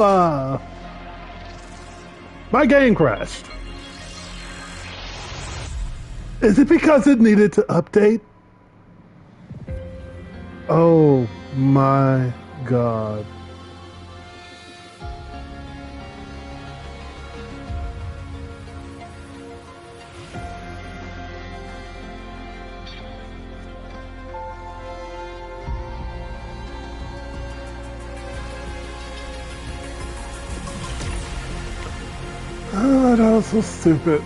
Uh, my game crashed. Is it because it needed to update? Oh my god. Oh, that was so stupid.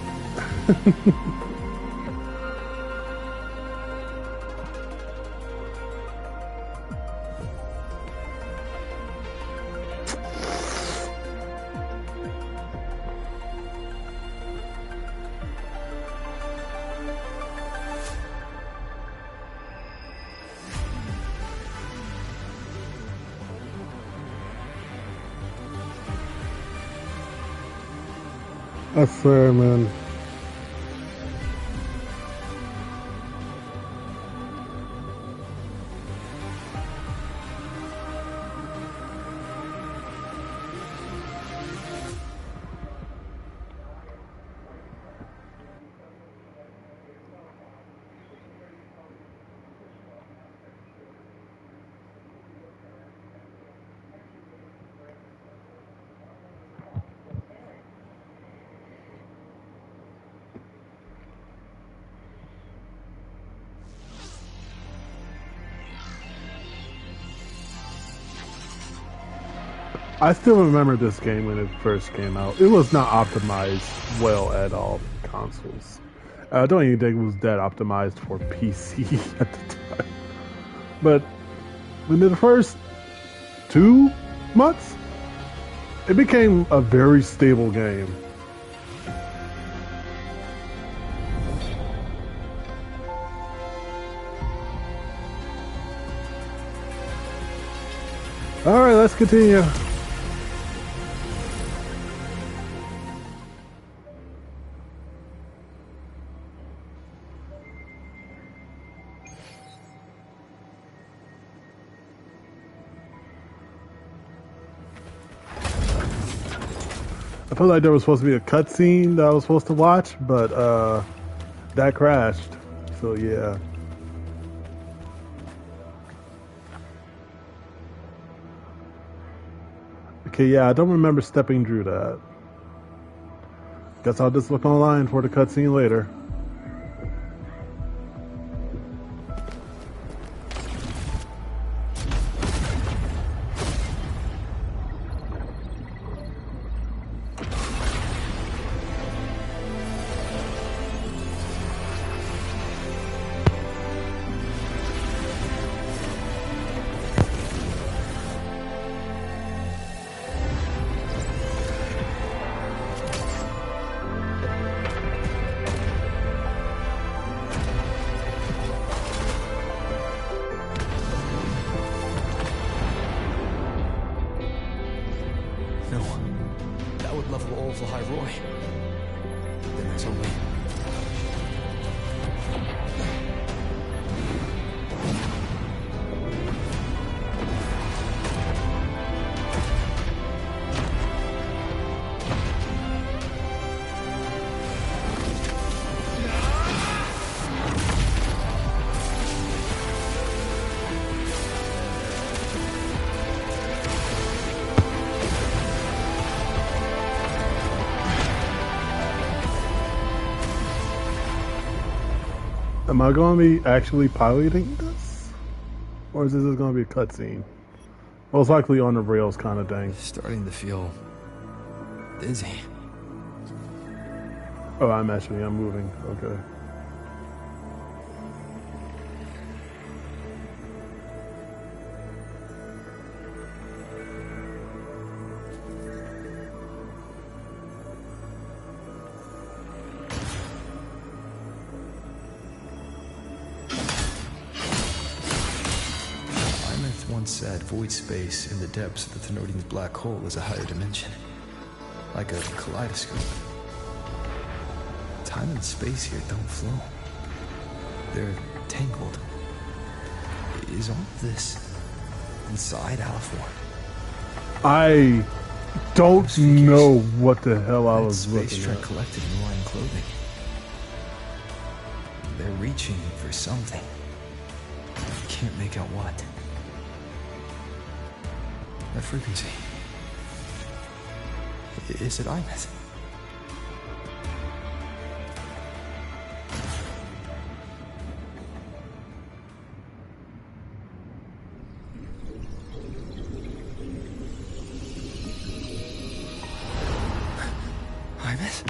I swear, man. I still remember this game when it first came out. It was not optimized well at all for consoles. I don't even think it was that optimized for PC at the time. But within the first 2 months, it became a very stable game. Alright, let's continue. I felt like there was supposed to be a cutscene that I was supposed to watch, but that crashed. So yeah. Okay, yeah, I don't remember stepping through that. Guess I'll just look online for the cutscene later. Am I going to be actually piloting this? Or is this just going to be a cutscene? Most likely on the rails kind of thing. Starting to feel dizzy. Oh, I'm moving. Okay. Said void space in the depths of the Thenodian's black hole is a higher dimension, like a kaleidoscope. Time and space here don't flow. They're tangled. Is all of this inside Aliforn? I don't know what the hell I was Space looking truck at. collected in Orion clothing. They're reaching for something. Can't make out what. That frequency. Is it Imus? Imus?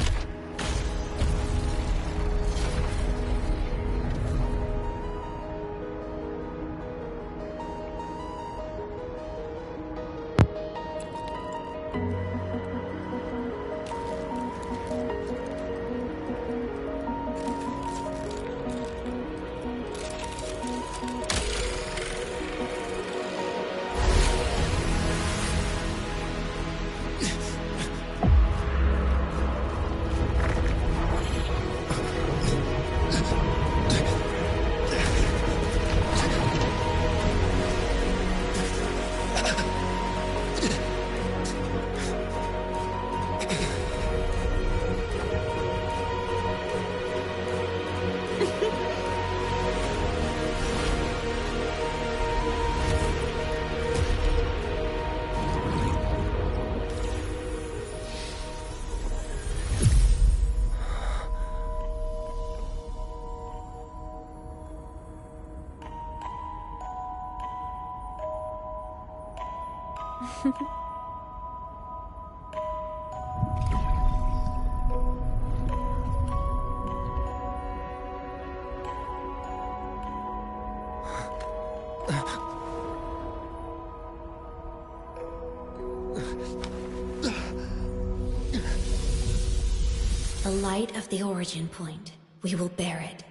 The light of the origin point. We will bear it.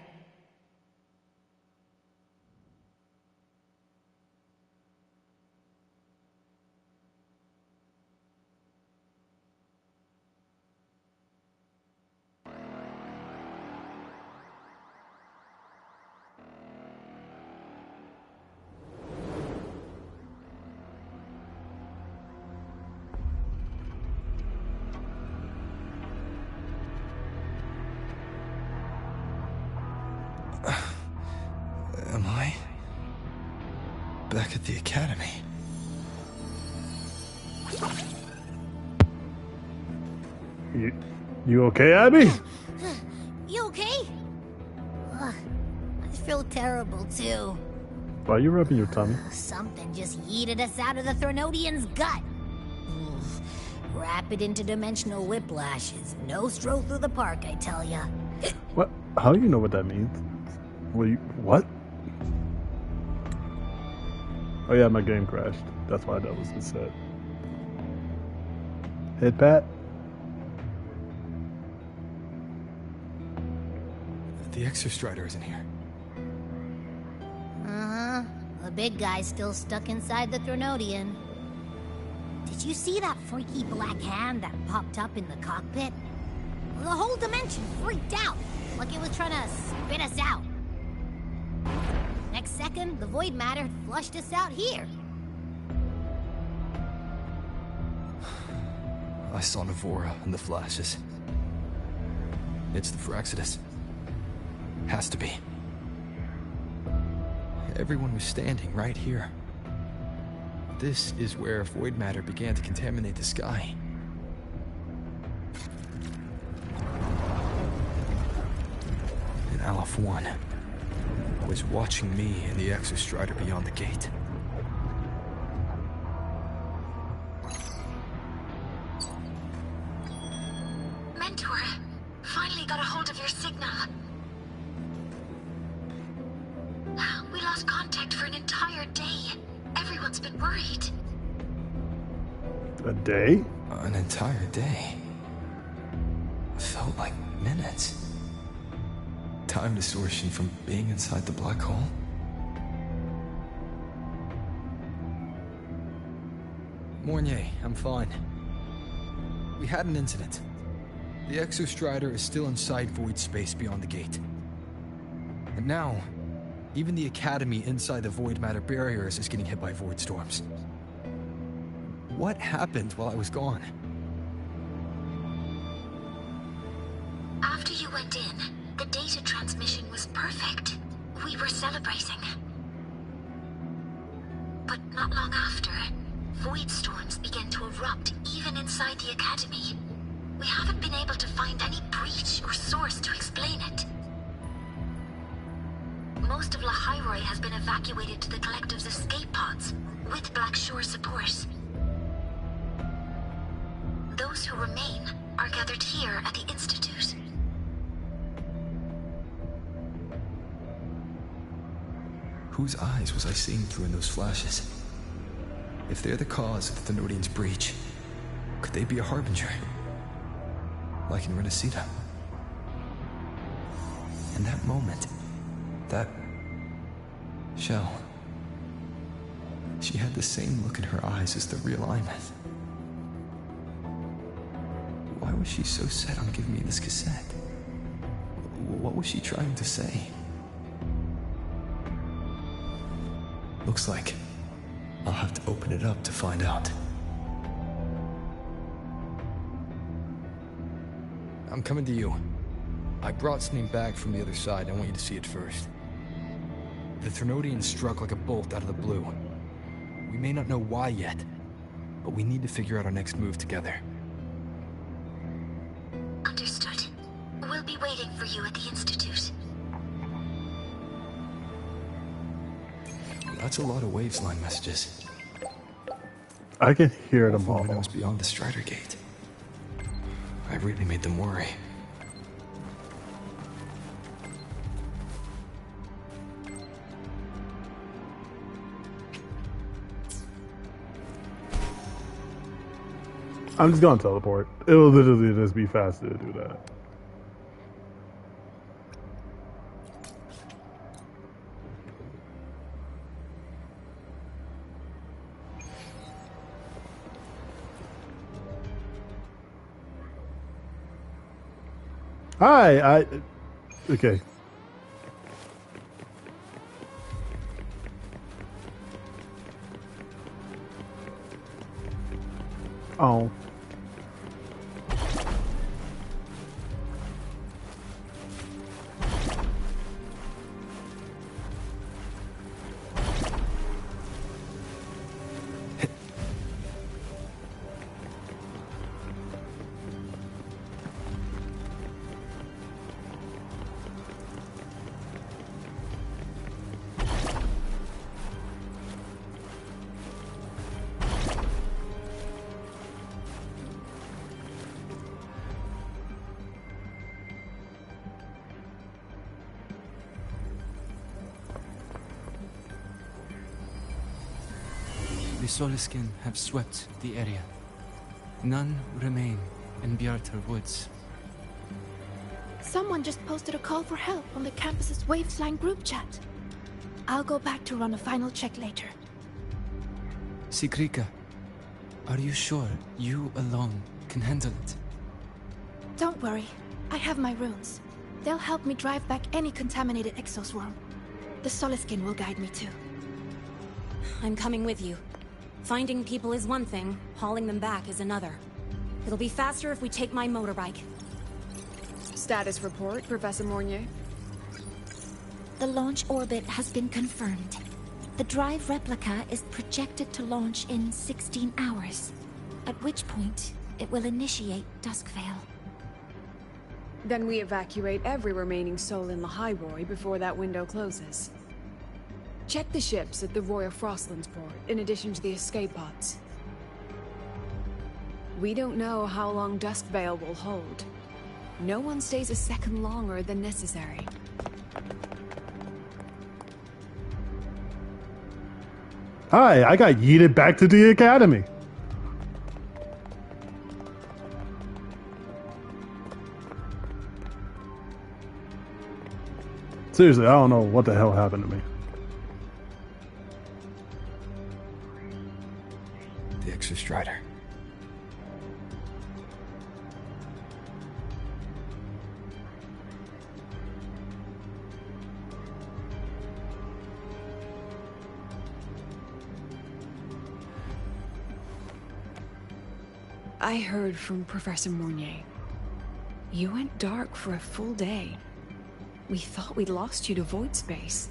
Am I back at the academy? You okay, Abby? You okay? Ugh, I feel terrible too. Why are you rubbing your tummy? Something just yeeted us out of the Thronodian's gut. Oof. Rapid interdimensional whiplashes. No stroll through the park, I tell ya. What? How do you know what that means? What? Oh yeah, my game crashed. That's why that was the set. Head pat? The Exostrider isn't here. Uh-huh. The big guy's still stuck inside the Thronodian. Did you see that freaky black hand that popped up in the cockpit? The whole dimension freaked out, like it was trying to spit us out. Next second, the void matter flushed us out here. I saw Navora in the flashes. It's the Fraxidus. Has to be. Everyone was standing right here. This is where void matter began to contaminate the sky. And Aleph 1 was watching me and the Exostrider beyond the gate. Mentor, finally got a hold of your signal. We lost contact for an entire day. Everyone's been worried. A day? An entire day. Felt like minutes. Time distortion from being inside the black hole. Mornier, I'm fine. We had an incident. The Exostrider is still inside void space beyond the gate. And now, even the Academy inside the void matter barriers is getting hit by void storms. What happened while I was gone? After you went in, the data transmission was perfect. We were celebrating. But not long after, void storms began to erupt even inside the Academy. We haven't been able to find any breach or source to explain it. Most of Lahairoi has been evacuated to the Collective's escape pods, with Black Shore support. Those who remain are gathered here at the Institute. Whose eyes was I seeing through in those flashes? If they're the cause of the Thenodian's breach, could they be a harbinger? Like in Renacita? In that moment, that shell, she had the same look in her eyes as the realignment. Why was she so set on giving me this cassette? What was she trying to say? Looks like I'll have to open it up to find out. I'm coming to you. I brought something back from the other side. I want you to see it first. The Thenodian struck like a bolt out of the blue. We may not know why yet, but we need to figure out our next move together. Understood. We'll be waiting for you at the Institute. That's a lot of Waveline messages. I can hear them All all. from beyond the Strider Gate. I really made them worry. I'm just gonna teleport. It'll literally just be faster to do that. Hi, okay. Oh. The Soliskin have swept the area. None remain in Bjartar Woods. Someone just posted a call for help on the campus's Waveslang group chat. I'll go back to run a final check later. Sigrika, are you sure you alone can handle it? Don't worry, I have my runes. They'll help me drive back any contaminated exoswarm. The Soliskin will guide me too. I'm coming with you. Finding people is one thing, hauling them back is another. It'll be faster if we take my motorbike. Status report, Professor Mornier. The launch orbit has been confirmed. The drive replica is projected to launch in 16 hours, at which point it will initiate Duskvale. Then we evacuate every remaining soul in Lahairoi before that window closes. Check the ships at the Royal Frostlands port, in addition to the escape pods. We don't know how long Duskvale will hold. No one stays a second longer than necessary. Hi, I got yeeted back to the academy. Seriously, I don't know what the hell happened to me. The Extra Strider. I heard from Professor Mournier. You went dark for a full day. We thought we'd lost you to void space.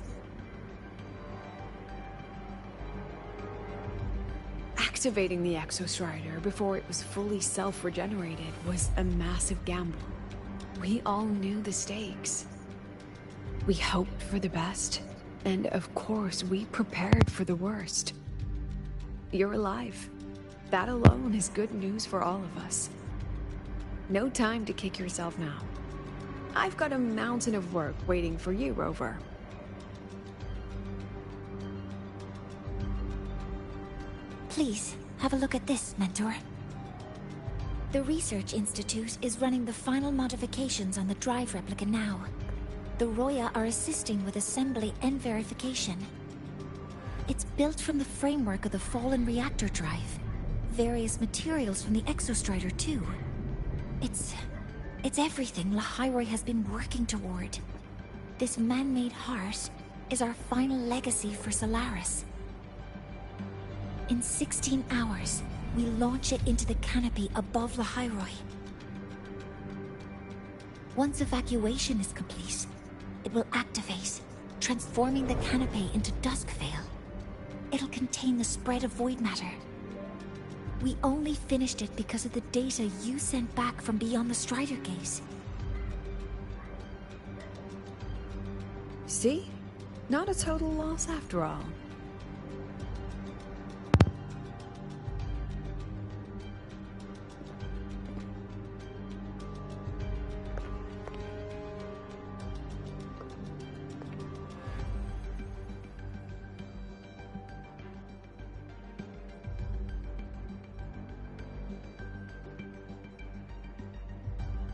Activating the Exostrider before it was fully self-regenerated was a massive gamble. We all knew the stakes. We hoped for the best, and of course we prepared for the worst. You're alive. That alone is good news for all of us. No time to kick yourself now. I've got a mountain of work waiting for you, Rover. Please, have a look at this, Mentor. The Research Institute is running the final modifications on the drive replica now. The Roya are assisting with assembly and verification. It's built from the framework of the fallen reactor drive. Various materials from the Exostrider, too. It's everything Lahairoi has been working toward. This man-made heart is our final legacy for Solaris. In 16 hours, we launch it into the canopy above Lahairoi. Once evacuation is complete, it will activate, transforming the canopy into Duskvale. It'll contain the spread of void matter. We only finished it because of the data you sent back from beyond the Strider Gate. See? Not a total loss after all.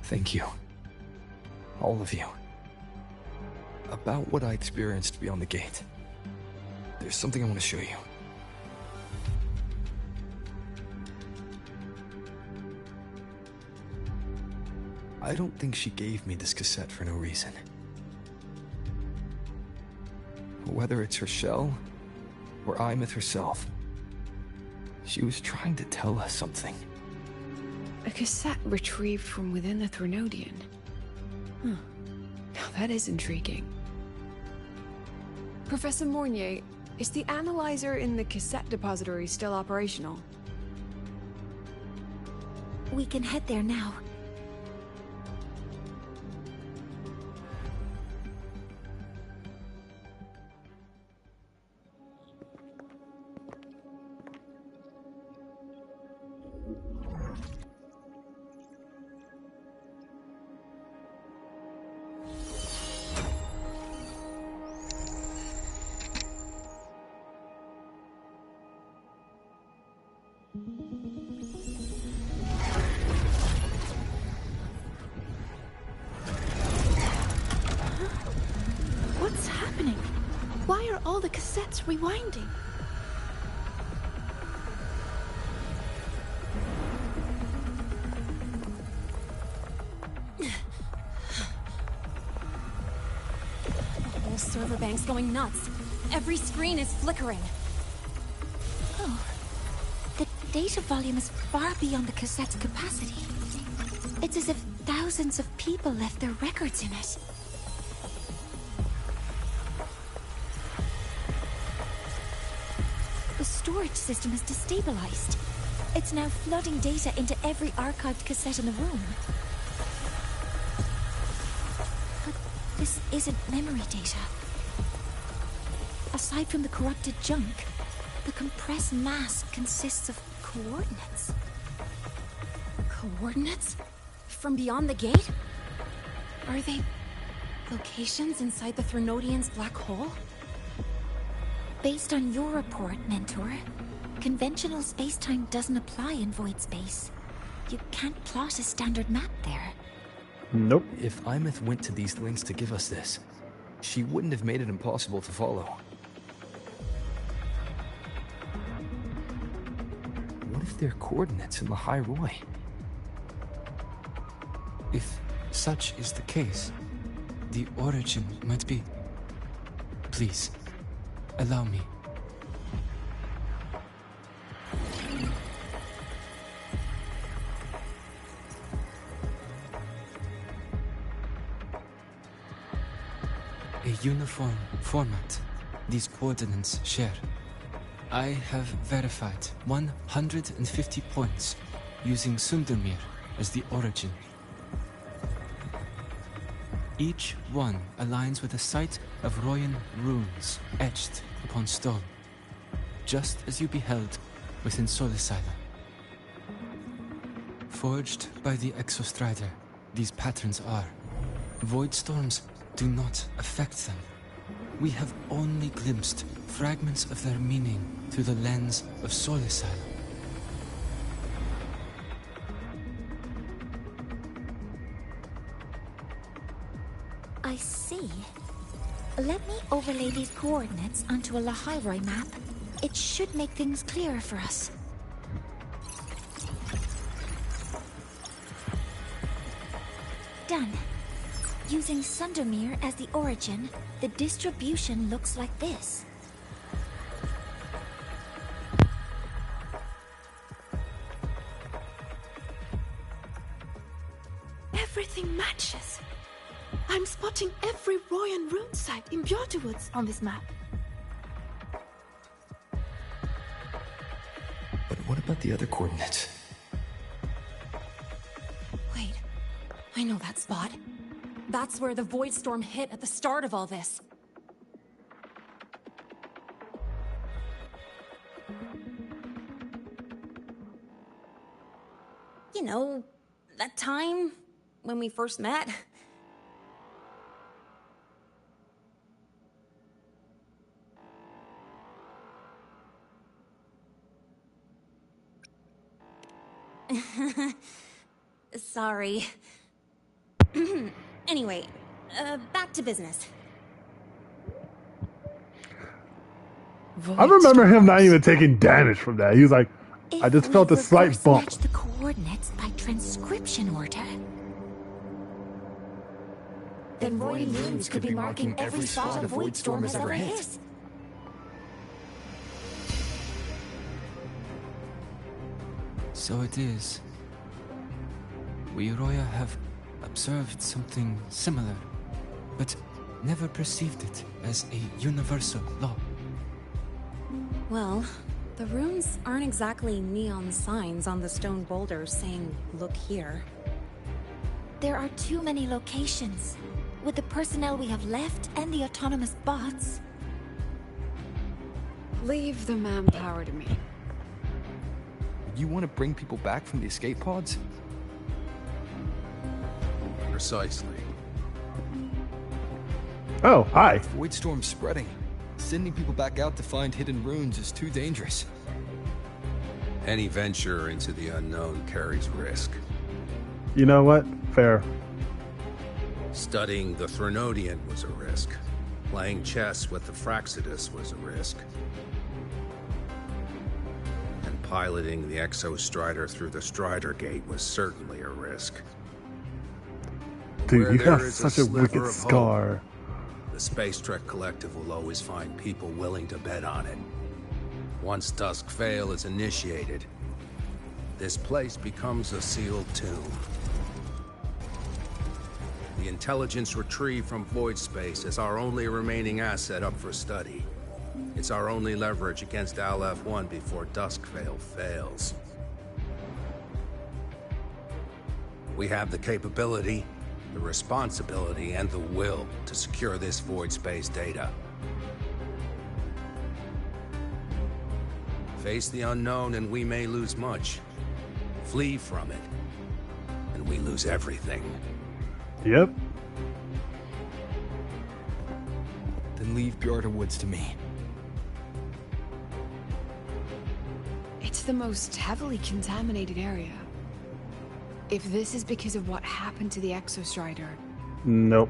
Thank you. All of you. About what I experienced beyond the gate. There's something I want to show you. I don't think she gave me this cassette for no reason. Whether it's her shell, or Imeth herself, she was trying to tell us something. A cassette retrieved from within the Threnodian. Huh. Now that is intriguing. Professor Mournier, is the analyzer in the cassette depository still operational? We can head there now. What's happening? Why are all the cassettes rewinding? The whole server bank's going nuts. Every screen is flickering. Oh. The data volume is far beyond the cassette's capacity. It's as if thousands of people left their records in it. The storage system is destabilized. It's now flooding data into every archived cassette in the room. But this isn't memory data. Aside from the corrupted junk, the compressed mass consists of coordinates. Coordinates? From beyond the gate? Are they locations inside the Threnodian's black hole? Based on your report, Mentor, conventional space-time doesn't apply in void space. You can't plot a standard map there. Nope. If Imeth went to these lengths to give us this, she wouldn't have made it impossible to follow. What if they're coordinates in Lahairoi? If such is the case, the origin might be... Please, allow me. a uniform format these coordinates share. I have verified 150 points using Sundermere as the origin. Each one aligns with a site of Royan runes etched upon stone, just as you beheld within Solisila. Forged by the Exostrider, these patterns are. Void storms do not affect them. We have only glimpsed fragments of their meaning through the lens of Solisila. I see. Let me overlay these coordinates onto a Lahairoi map. It should make things clearer for us. Done. Using Sundermere as the origin, the distribution looks like this. Everything matches. I'm spotting every Royan rune site in Bjorterwoods on this map. But what about the other coordinates? Wait, I know that spot. That's where the Void Storm hit at the start of all this. You know, that time when we first met. Sorry. Anyway, back to business. I remember him not even taking damage from that. He was like, I just felt a slight bump. Match the coordinates by transcription order. Then Royan runes could be marking every spot a Void Storm has ever hit. So it is. We Roya have observed something similar, but never perceived it as a universal law. Well, the runes aren't exactly neon signs on the stone boulders saying, "Look here." There are too many locations. With the personnel we have left and the autonomous bots. Leave the manpower to me. You want to bring people back from the escape pods? Precisely. Oh, hi. Void Storm's spreading. Sending people back out to find hidden runes is too dangerous. Any venture into the unknown carries risk. You know what? Fair. Studying the Threnodian was a risk. Playing chess with the Fraxidus was a risk. And piloting the Exostrider through the Strider Gate was certainly a risk. Dude, Where you there got is such a sliver wicked of hope, scar. the Space Trek Collective will always find people willing to bet on it. Once Dusk Vale is initiated, this place becomes a sealed tomb. The intelligence retrieved from void space is our only remaining asset up for study. It's our only leverage against Aleph-1 before Dusk Vale fails. We have the capability, the responsibility, and the will to secure this void space data. Face the unknown and we may lose much. Flee from it, and we lose everything. Yep. Then leave Bjorterwoods to me. It's the most heavily contaminated area. If this is because of what happened to the Exostrider, Nope.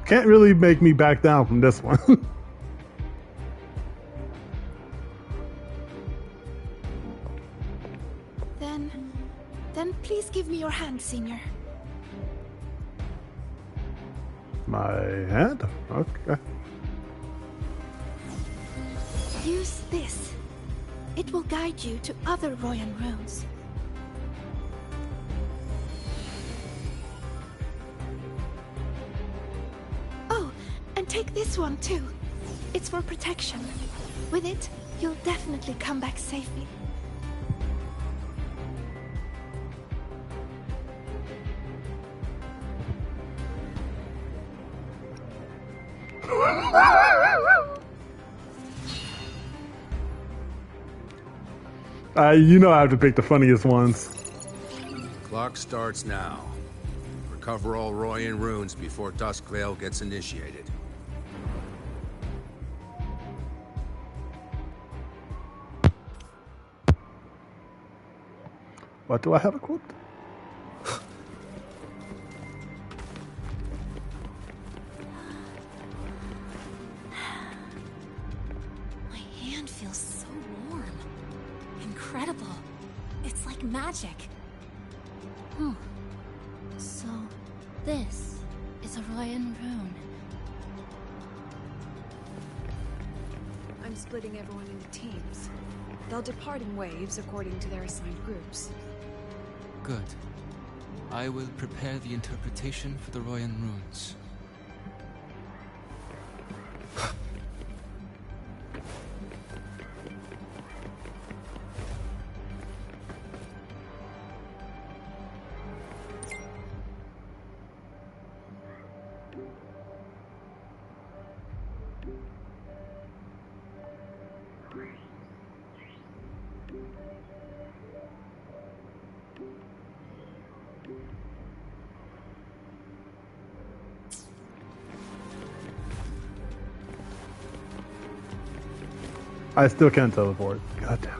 Can't really make me back down from this one. Then please give me your hand, Senior. My hand? Okay. Use this. It will guide you to other Royan runes. Oh, and take this one too. It's for protection. With it, you'll definitely come back safely. You know I have to pick the funniest ones. Clock starts now. Recover all Royan runes before Duskvale gets initiated. What do I have equipped? My hand feels so warm. Incredible. It's like magic. So, this is a Royan rune. I'm splitting everyone into teams. They'll depart in waves according to their assigned groups. Good. I will prepare the interpretation for the Royan runes. I still can't teleport. God damn it.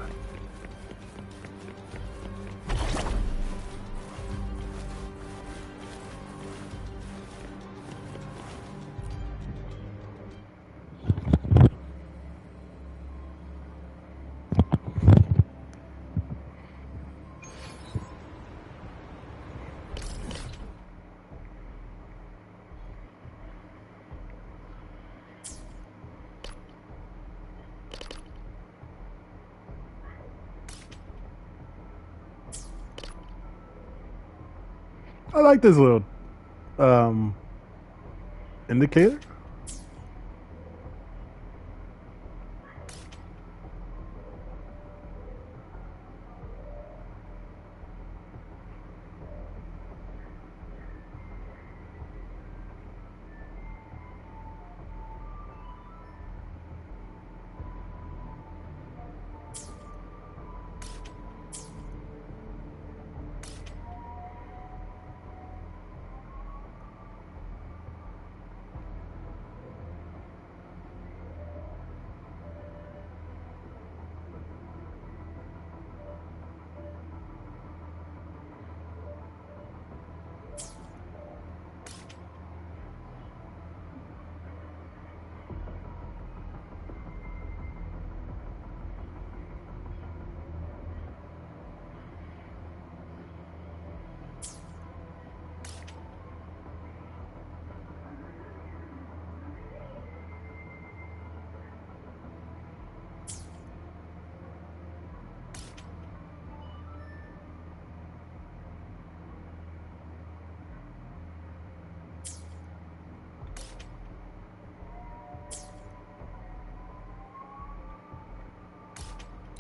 I like this little indicator.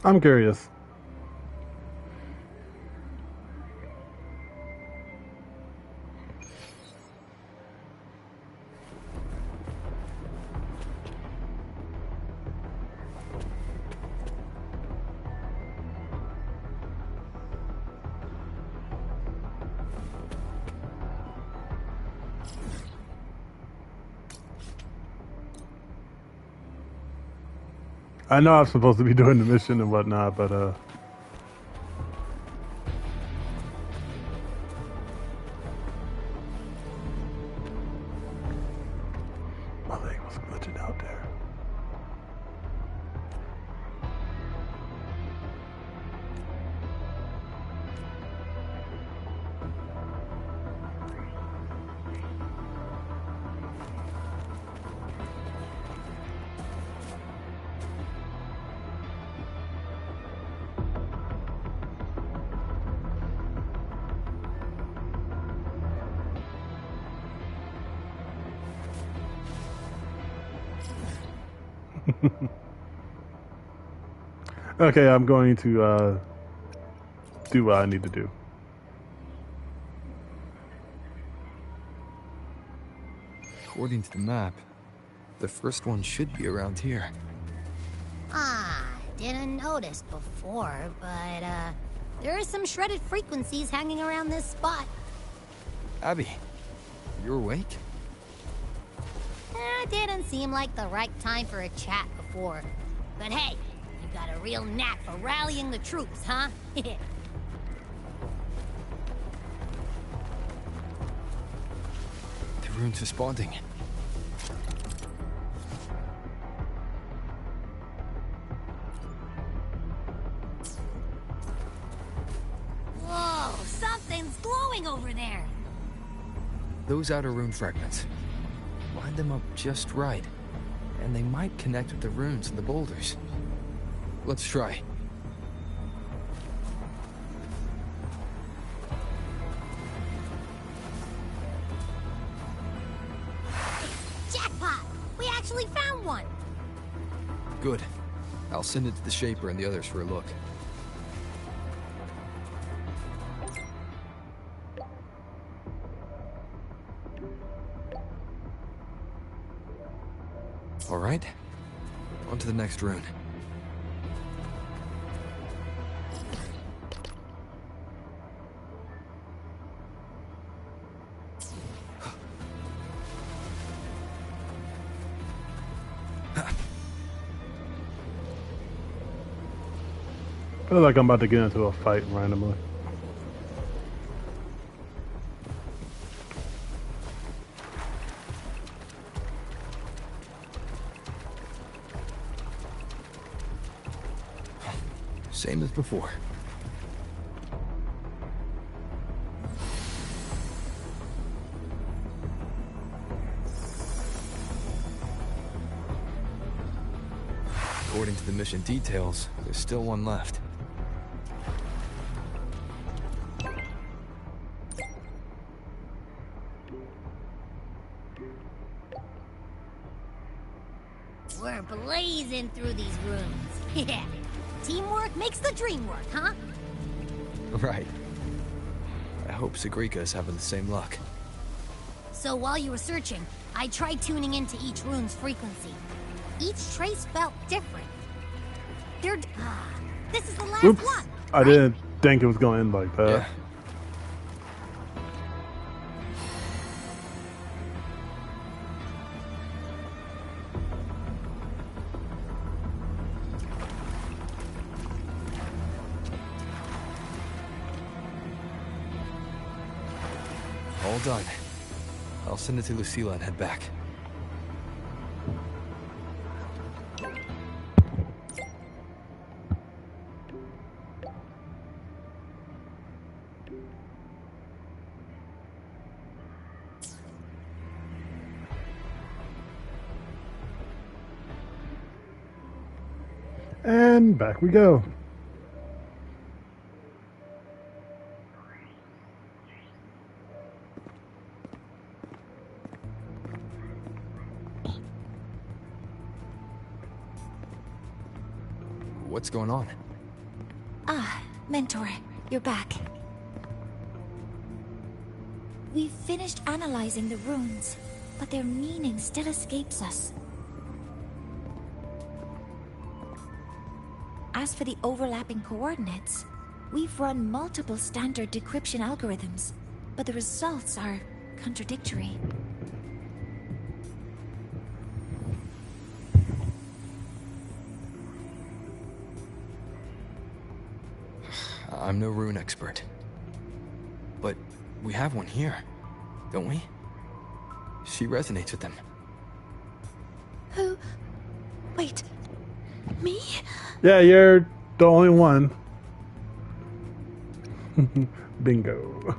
I'm curious. I know I'm supposed to be doing the mission and whatnot, but my leg was glitching out there. Okay, I'm going to do what I need to do. According to the map, the first one should be around here. Didn't notice before, but there are some shredded frequencies hanging around this spot. Abby, you're awake? Didn't seem like the right time for a chat before. But hey, you got a real knack for rallying the troops, huh? The rune's responding. Whoa, something's glowing over there. Those outer rune fragments. Line them up just right, and they might connect with the runes and the boulders. Let's try. Jackpot! We actually found one! Good. I'll send it to the Shaper and the others for a look. All right, on to the next rune. I feel like I'm about to get into a fight randomly. Same as before. According to the mission details, there's still one left. We're blazing through these rooms. Yeah. Teamwork makes the dream work, huh? Right. I hope Sagrika's having the same luck. So while you were searching, I tried tuning into each rune's frequency. Each trace felt different. This is the last Oops. one. I right? didn't think it was going to end like that. Yeah. All done. I'll send it to Lucilla and head back. And back we go. What's going on? Mentor, you're back. We've finished analyzing the runes, but their meaning still escapes us. As for the overlapping coordinates, we've run multiple standard decryption algorithms, but the results are contradictory. I'm no rune expert. But we have one here, don't we? She resonates with them. Who? Wait. Me? Yeah, you're the only one. Bingo.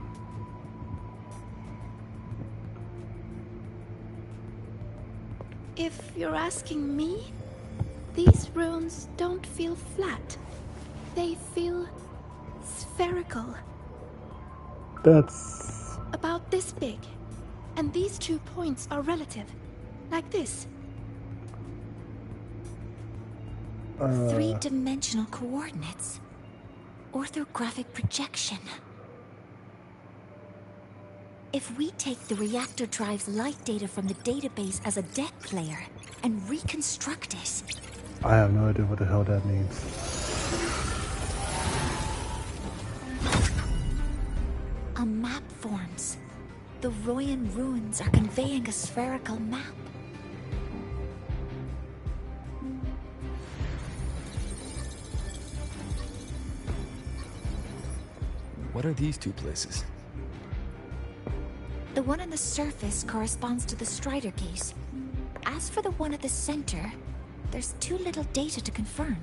If you're asking me, these runes don't feel flat. They feel spherical. That's... About this big. And these 2 points are relative. Like this. Three-dimensional coordinates. Orthographic projection. If we take the reactor drive's light data from the database as a deck player and reconstruct it... I have no idea what the hell that means. A map forms. The Royan ruins are conveying a spherical map. What are these two places? The one on the surface corresponds to the Strider case. As for the one at the center, there's too little data to confirm.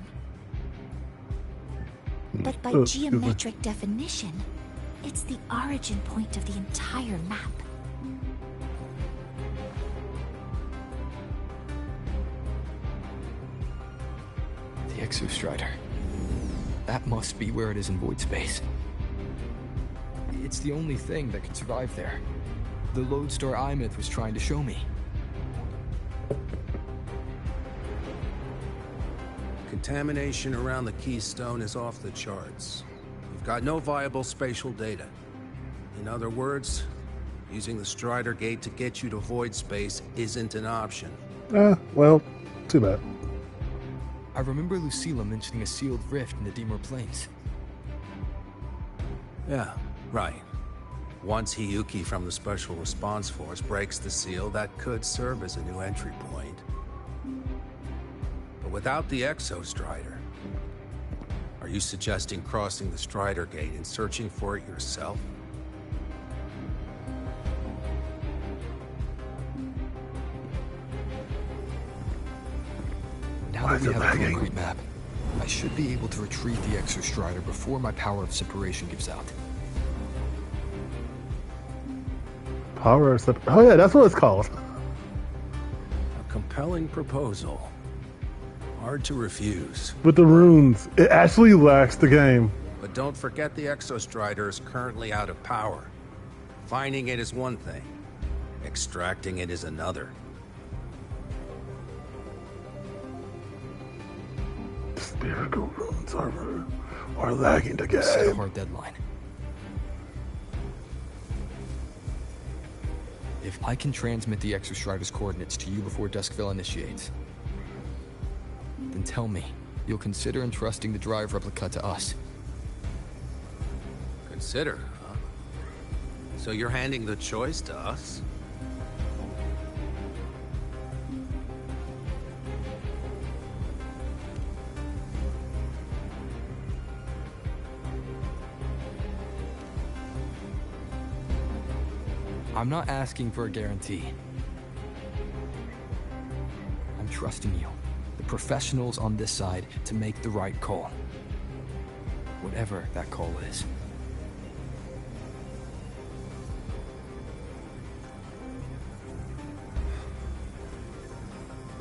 But by geometric definition, it's the origin point of the entire map. The Exostrider. That must be where it is in void space. It's the only thing that could survive there. The lodestar Imyth was trying to show me. Contamination around the keystone is off the charts. You've got no viable spatial data. In other words, using the Strider gate to get you to void space isn't an option. Well, too bad. I remember Lucilla mentioning a sealed rift in the Deemer Plains. Yeah, right. Once Hiyuki from the Special Response Force breaks the seal, that could serve as a new entry point. But without the Exostrider, are you suggesting crossing the Strider Gate and searching for it yourself? Now that we have a concrete map, I should be able to retrieve the Exostrider before my power of separation gives out. Power of oh yeah, that's what it's called. A compelling proposal. Hard to refuse. With the runes, it actually lacks the game. But don't forget the Exostrider is currently out of power. Finding it is one thing. Extracting it is another. Spherical runes are lagging the game. Set a hard deadline. If I can transmit the Exostrider's coordinates to you before Duskville initiates, then tell me, you'll consider entrusting the drive replica to us. Consider, huh? So you're handing the choice to us? I'm not asking for a guarantee. I'm trusting you, the professionals on this side, to make the right call. Whatever that call is.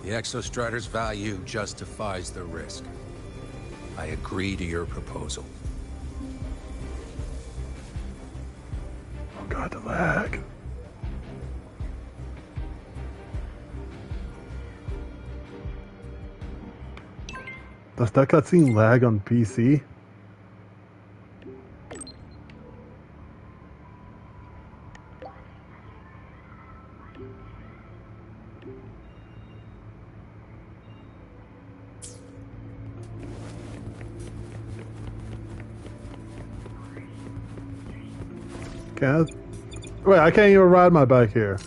The Exostrider's value justifies the risk. I agree to your proposal. Oh god, the lag. Does that cutscene lag on PC? Wait, I can't even ride my bike here.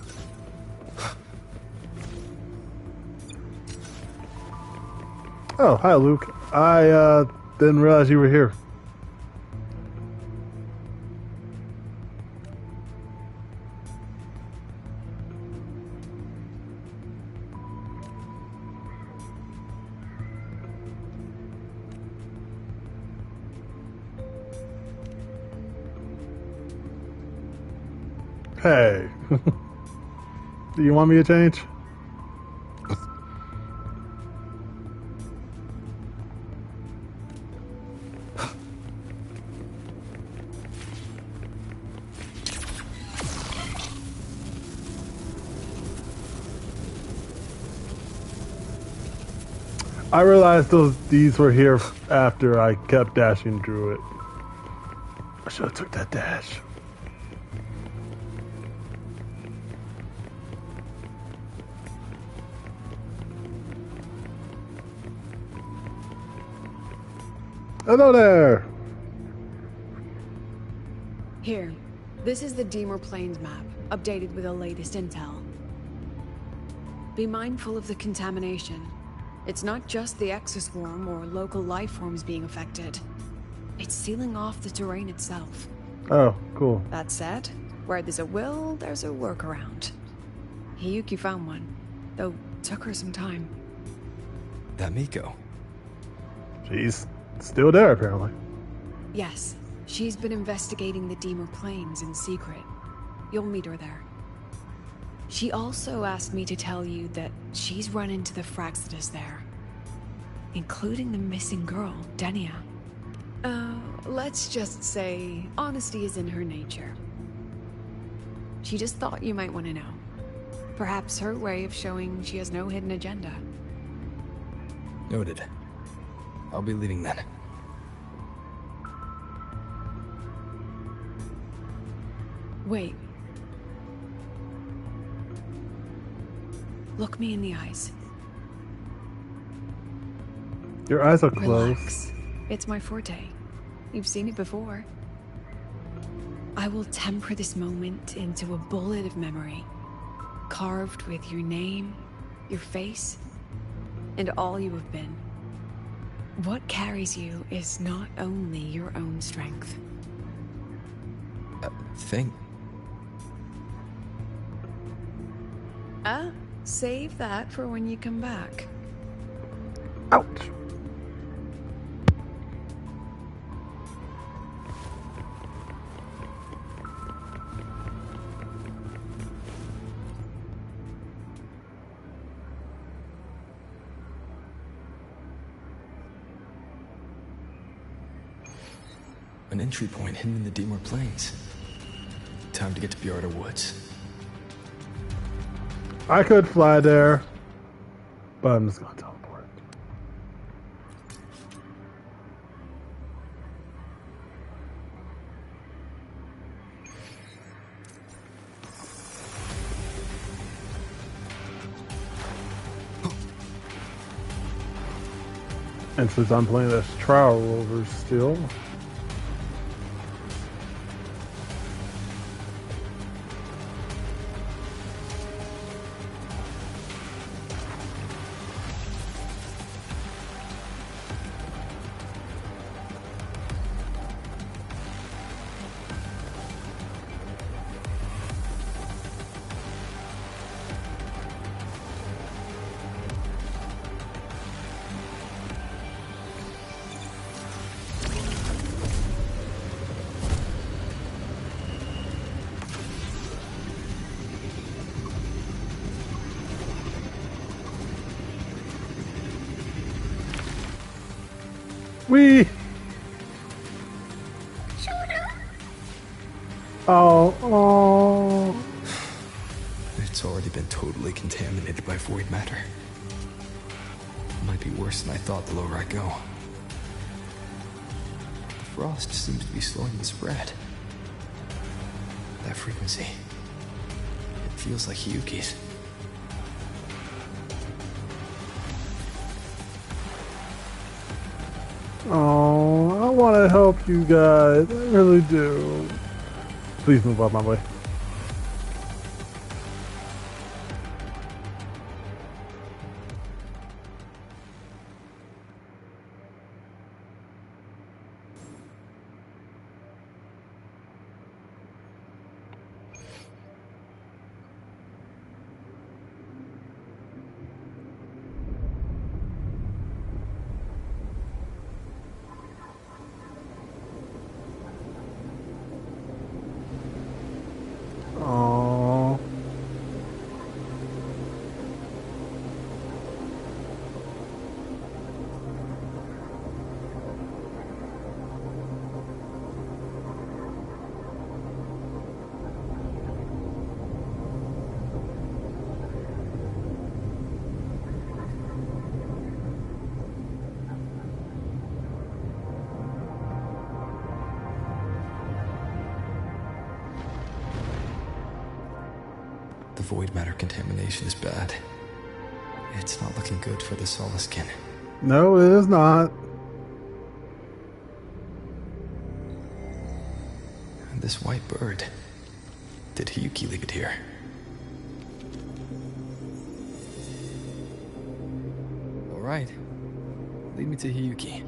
Oh, hi, Luke. I didn't realize you were here. Hey. Do you want me to change? I realized these were here after I kept dashing through it. I should have took that dash. Hello there! Here, this is the Deemer Plains map, updated with the latest intel. Be mindful of the contamination. It's not just the exoswarm or local life forms being affected. It's sealing off the terrain itself. Oh, cool. That said, where there's a will, there's a workaround. Hiyuki found one, though took her some time. That Miko. She's still there, apparently. Yes, she's been investigating the Deemer Plains in secret. You'll meet her there. She also asked me to tell you that she's run into the Fraxidus there, including the missing girl, Denia. Let's just say honesty is in her nature. She just thought you might want to know. Perhaps her way of showing she has no hidden agenda. Noted. I'll be leaving then. Wait. Look me in the eyes. Your eyes are closed. Relax. It's my forte. You've seen it before. I will temper this moment into a bullet of memory, carved with your name, your face, and all you have been. What carries you is not only your own strength. Save that for when you come back. Ouch! An entry point hidden in the Deemer Plains. Time to get to Bjarda Woods. I could fly there, but I'm just gonna teleport. And since I'm playing this trial rover still, we. Oh. It's already been totally contaminated by void matter. It might be worse than I thought the lower I go. The frost seems to be slowing the spread. That frequency. It feels like Hiyuki's. Oh, I want to help you guys. I really do. Please move out my way. void matter contamination is bad, it's not looking good for the Solaskin. No, it is not. And this white bird, did Hiyuki leave it here? All right, lead me to Hiyuki.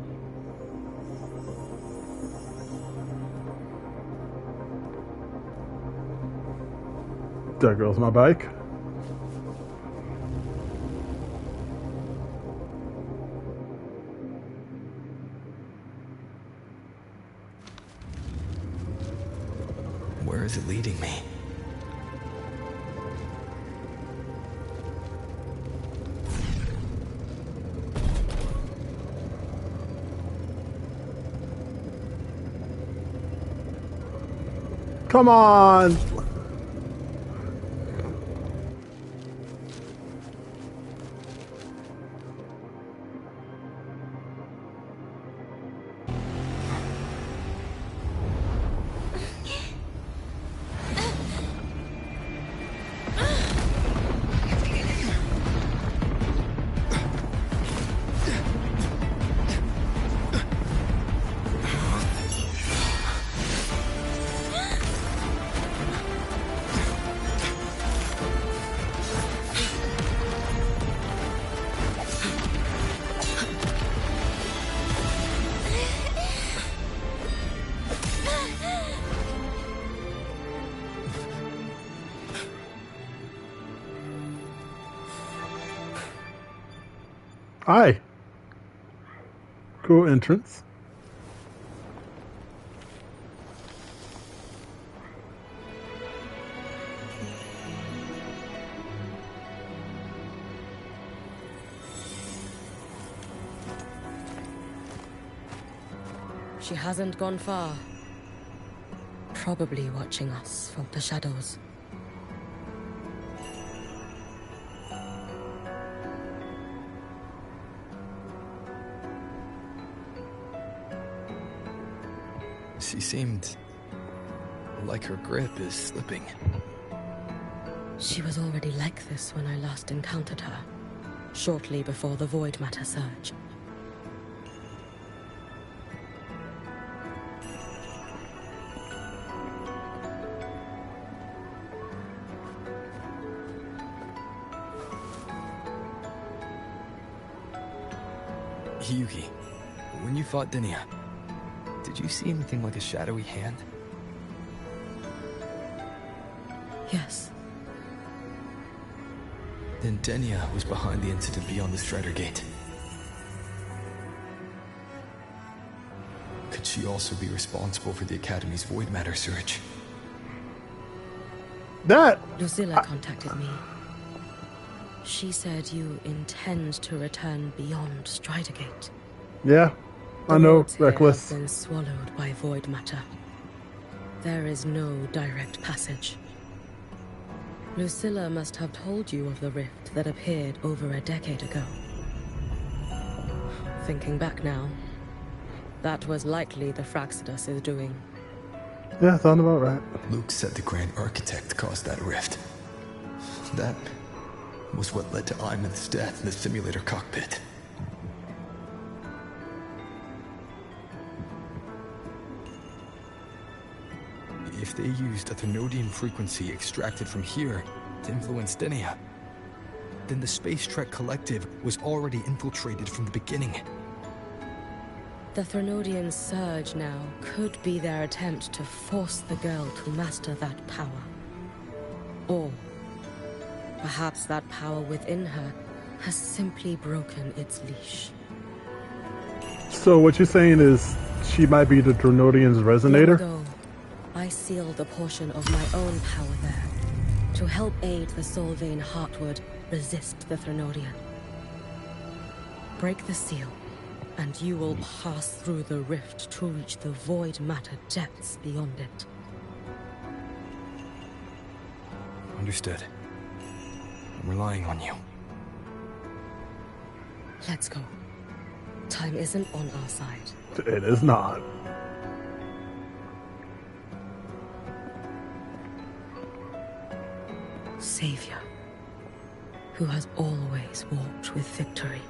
There goes my bike. Where is it leading me? Come on! Hi. Cool entrance. She hasn't gone far. Probably watching us from the shadows. She seemed like her grip is slipping. She was already like this when I last encountered her, shortly before the void matter surge. Hiyuki, when you fought Denia, did you see anything like a shadowy hand? Yes. Then Denia was behind the incident beyond the Strider Gate. Could she also be responsible for the Academy's void matter surge? Lucilla contacted me. She said you intend to return beyond Strider Gate. Yeah, I know, Reckless. Have been swallowed by void matter. There is no direct passage. Lucilla must have told you of the rift that appeared over a decade ago. Thinking back now, that was likely the Fraxidus' doing. Yeah, sound about right. Luke said the Grand Architect caused that rift. That was what led to Iman's death in the simulator cockpit. If they used a Thenodian frequency extracted from here to influence Denia, then the Space Trek Collective was already infiltrated from the beginning. The Thenodian surge now could be their attempt to force the girl to master that power. Or perhaps that power within her has simply broken its leash. So what you're saying is she might be the Thenodian's resonator? Long ago, I sealed a portion of my own power there to help aid the Solvane Heartwood resist the Thenodian. Break the seal, and you will pass through the rift to reach the void matter depths beyond it. Understood. I'm relying on you. Let's go. Time isn't on our side. It is not. savior, who has always walked with victory.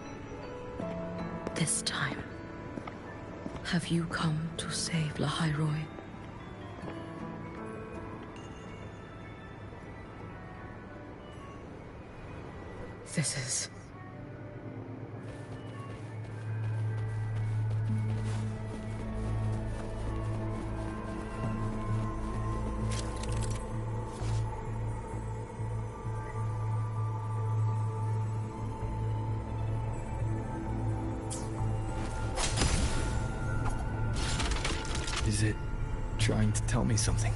This time, have you come to save Lahairoi? This is... Is it trying to tell me something?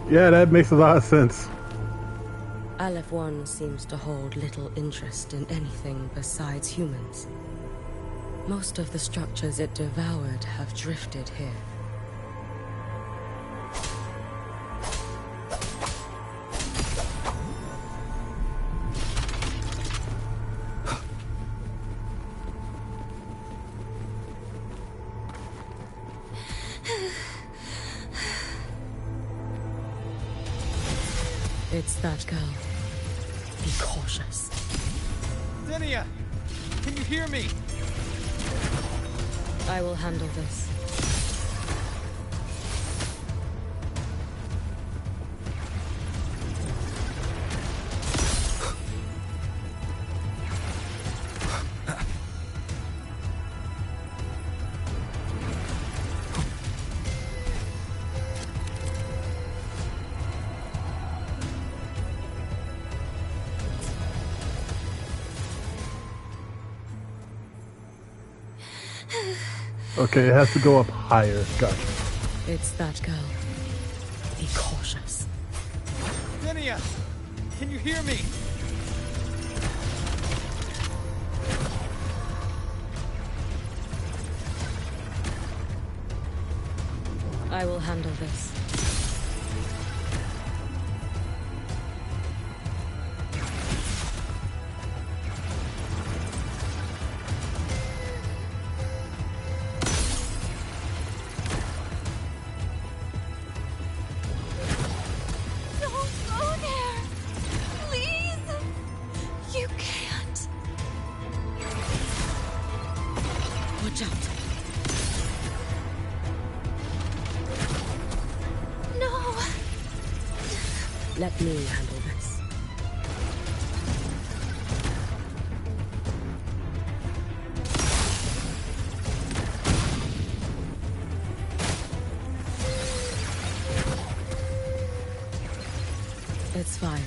Yeah, that makes a lot of sense. Aleph 1 seems to hold little interest in anything besides humans. Most of the structures it devoured have drifted here. It's that girl. Be cautious. Zinnia! Can you hear me? I will handle this. Okay, it has to go up higher. Gotcha. It's that girl. Be cautious. Zinnia! Can you hear me? I will handle this. Let me handle this. It's fine.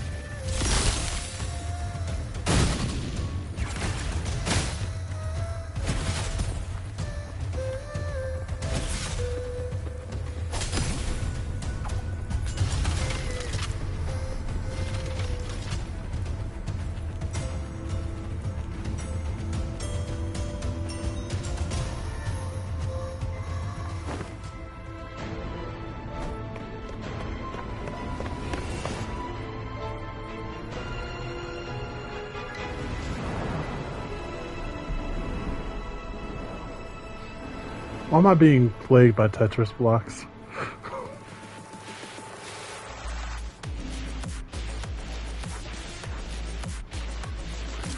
Why am I being plagued by Tetris blocks?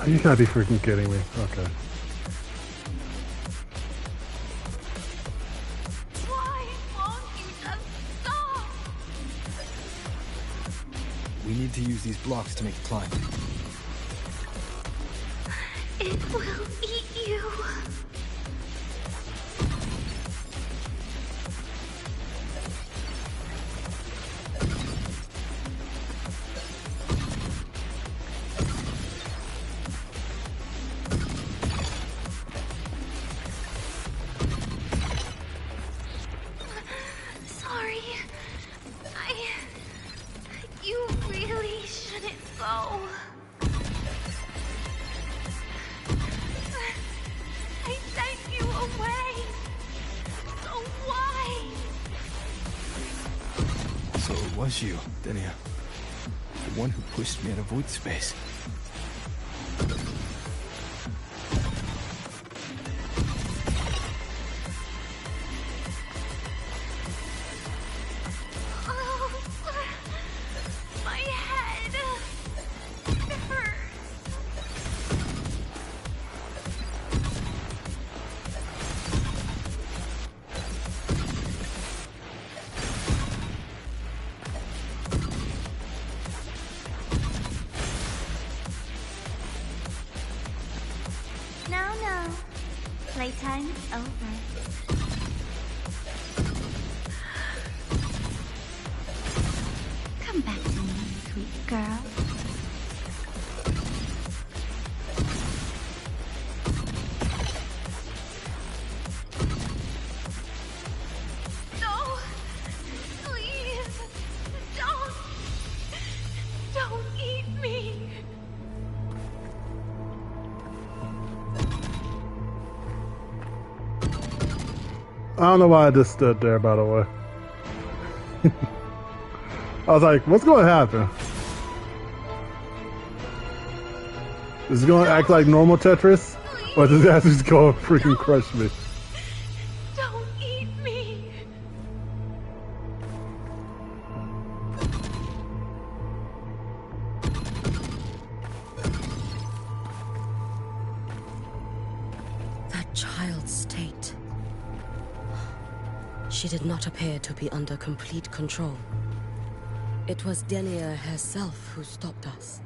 You gotta be freaking kidding me. Okay. Why won't you just stop? We need to use these blocks to make the climb. It will eat you. Sorry. You really shouldn't go. I sent you away. So why? It was you, Denia. The one who pushed me out of void space. My head. It hurts. No. Playtime is over. Come back to me, sweet girl. No! Please! Don't eat me! I don't know why I just stood there, by the way. I was like, what's going to happen? Is it going to act like normal Tetris? Or is it just going to freaking crush me? Don't eat me! That child's state. She did not appear to be under complete control. It was Denia herself who stopped us.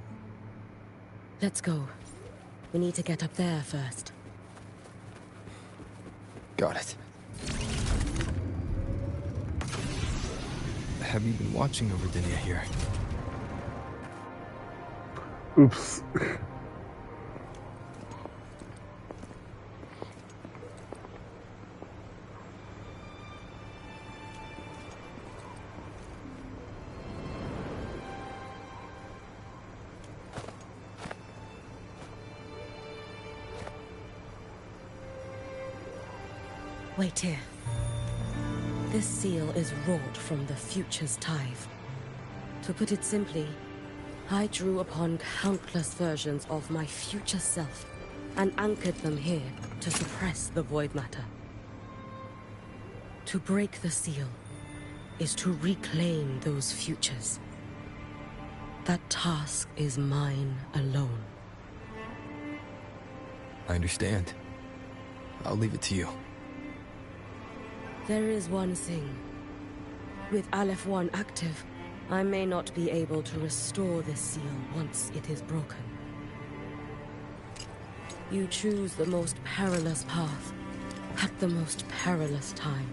Let's go. We need to get up there first. Got it. Have you been watching over Denia here? Oops. Wait here. This seal is wrought from the future's tithe. To put it simply, I drew upon countless versions of my future self and anchored them here to suppress the void matter. To break the seal is to reclaim those futures. That task is mine alone. I understand. I'll leave it to you. There is one thing. With Aleph 1 active, I may not be able to restore this seal once it is broken. You choose the most perilous path at the most perilous time.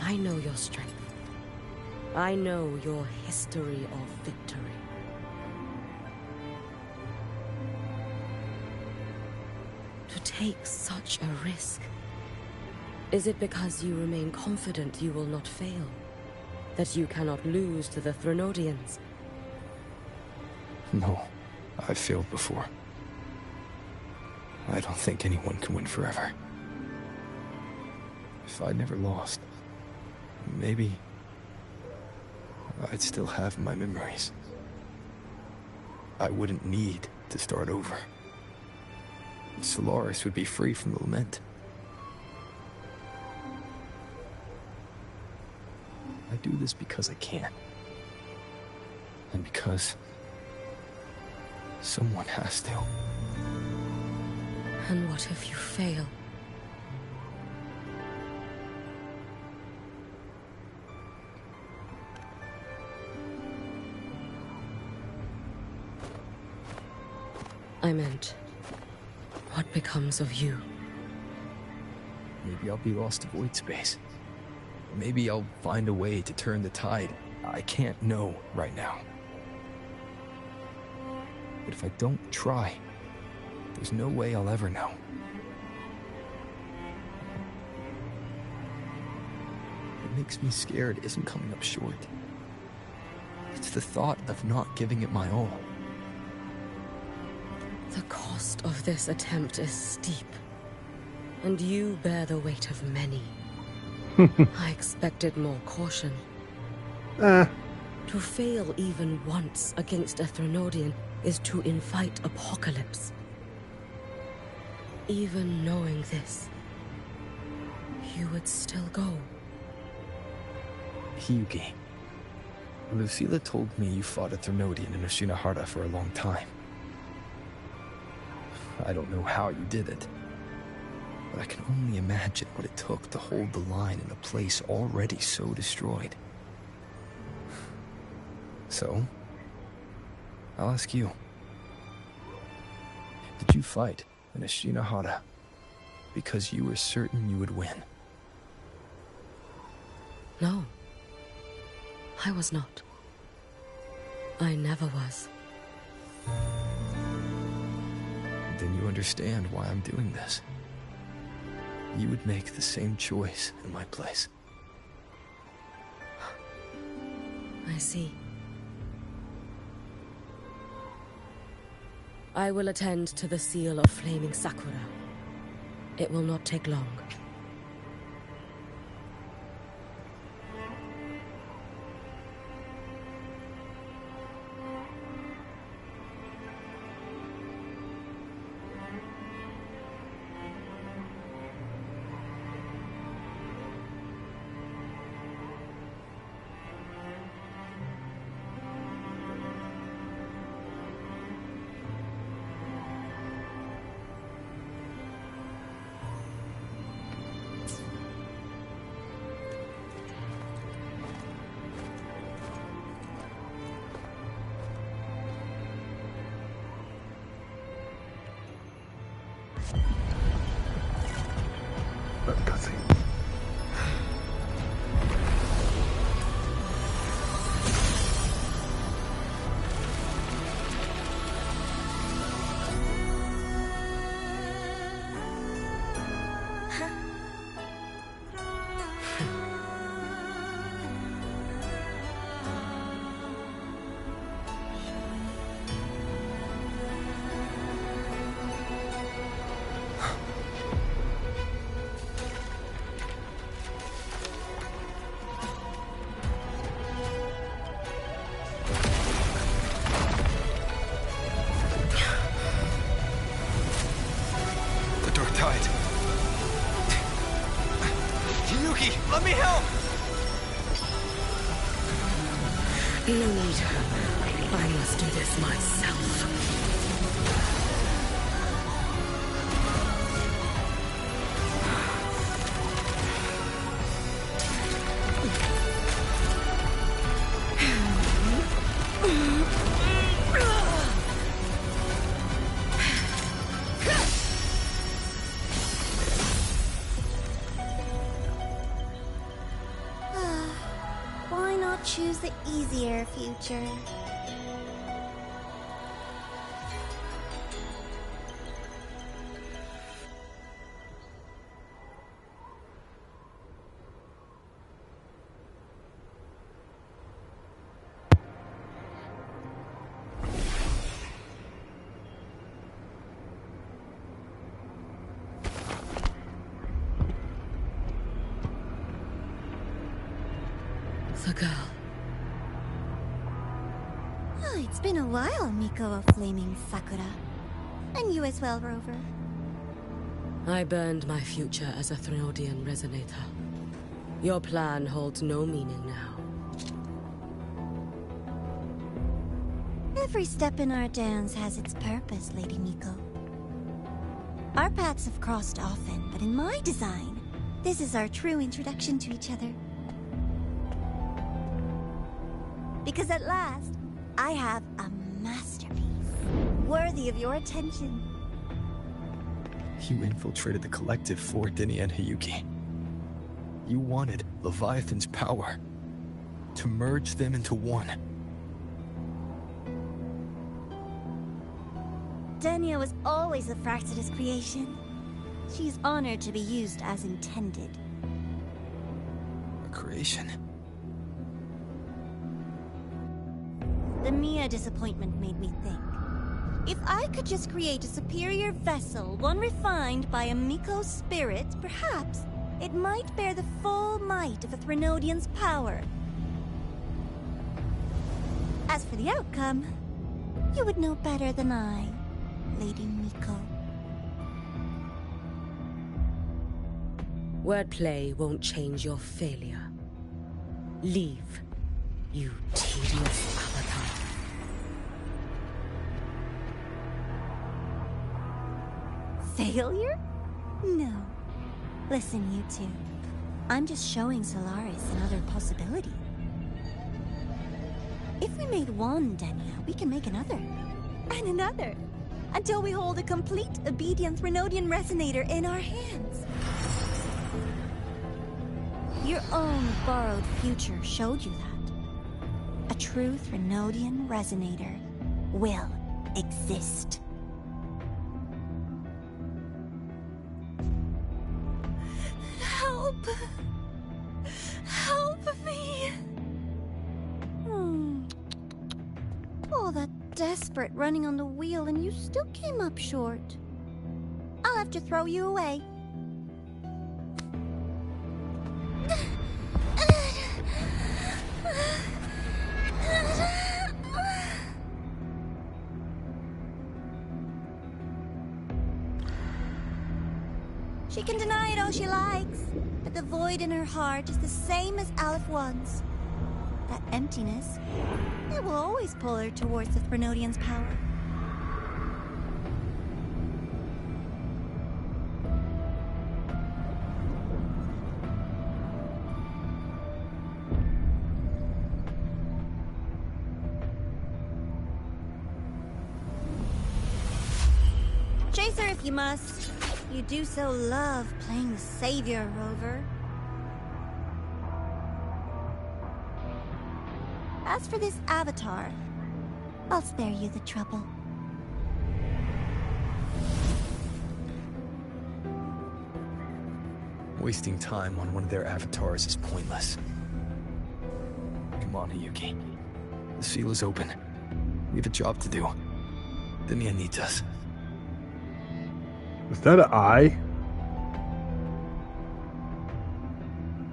I know your strength. I know your history of victory. To take such a risk? Is it because you remain confident you will not fail? That you cannot lose to the Threnodians? No, I've failed before. I don't think anyone can win forever. If I'd never lost, maybe I'd still have my memories. I wouldn't need to start over. Solaris would be free from the lament. I do this because I can. And because someone has to. And what if you fail? I meant, what becomes of you? Maybe I'll be lost to void space. Maybe I'll find a way to turn the tide. I can't know right now. But if I don't try, there's no way I'll ever know. What makes me scared isn't coming up short. It's the thought of not giving it my all. The cost of this attempt is steep. And you bear the weight of many. I expected more caution. Eh. To fail even once against a Threnodian is to invite apocalypse. Even knowing this, you would still go. Hyugi. Lucilla told me you fought a Threnodian in Oshinahara for a long time. I don't know how you did it, but I can only imagine what it took to hold the line in a place already so destroyed. So, I'll ask you. Did you fight in Oshinahara because you were certain you would win? No. I was not. I never was. Then you understand why I'm doing this. You would make the same choice in my place. I see. I will attend to the seal of Flaming Sakura. It will not take long. Let me help! No need. I must do this myself. Why not choose the easier future? The girl. Oh, it's been a while, Miko of Flaming Sakura. And you as well, Rover. I burned my future as a Threnodian resonator. Your plan holds no meaning now. Every step in our dance has its purpose, Lady Miko. Our paths have crossed often, but in my design, this is our true introduction to each other. Because at last, I have a masterpiece, worthy of your attention. You infiltrated the collective for Dini and Hyugi. You wanted Leviathan's power, to merge them into one. Denia was always a Fractidus creation. She is honored to be used as intended. A creation? The Mia disappointment made me think. If I could just create a superior vessel, one refined by a Miko spirit, perhaps it might bear the full might of a Threnodian's power. As for the outcome, you would know better than I, Lady Miko. Wordplay won't change your failure. Leave, you tedious avatar. Failure? No. Listen, you two. I'm just showing Solaris another possibility. If we made one Denia, we can make another. And another. Until we hold a complete obedient Threnodian resonator in our hands. Your own borrowed future showed you that. A true Threnodian resonator will exist. Help! Help me! All that desperate running on the wheel and you still came up short. I'll have to throw you away. She can deny it all she likes, but the void in her heart is the same as Aleph One's. That emptiness, it will always pull her towards the Threnodian's power. Chase her if you must. You do so love playing the savior, Rover. As for this avatar, I'll spare you the trouble. Wasting time on one of their avatars is pointless. Come on, Hiyuki. The seal is open. We have a job to do. Denia needs us. Is that an eye?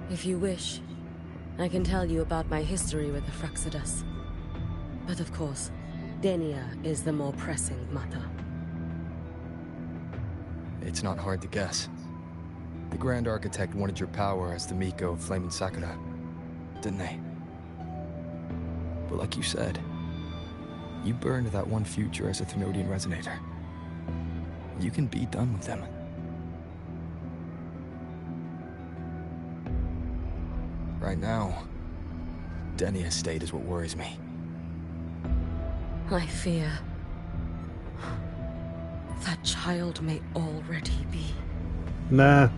If you wish, I can tell you about my history with the Fraxidus. But of course, Denia is the more pressing matter. It's not hard to guess. The Grand Architect wanted your power as the Miko of Flame and Sakura, didn't they? But like you said, you burned that one future as a Threnodian resonator. You can be done with them. Right now, Denia's state is what worries me. I fear that child may already be. Nah.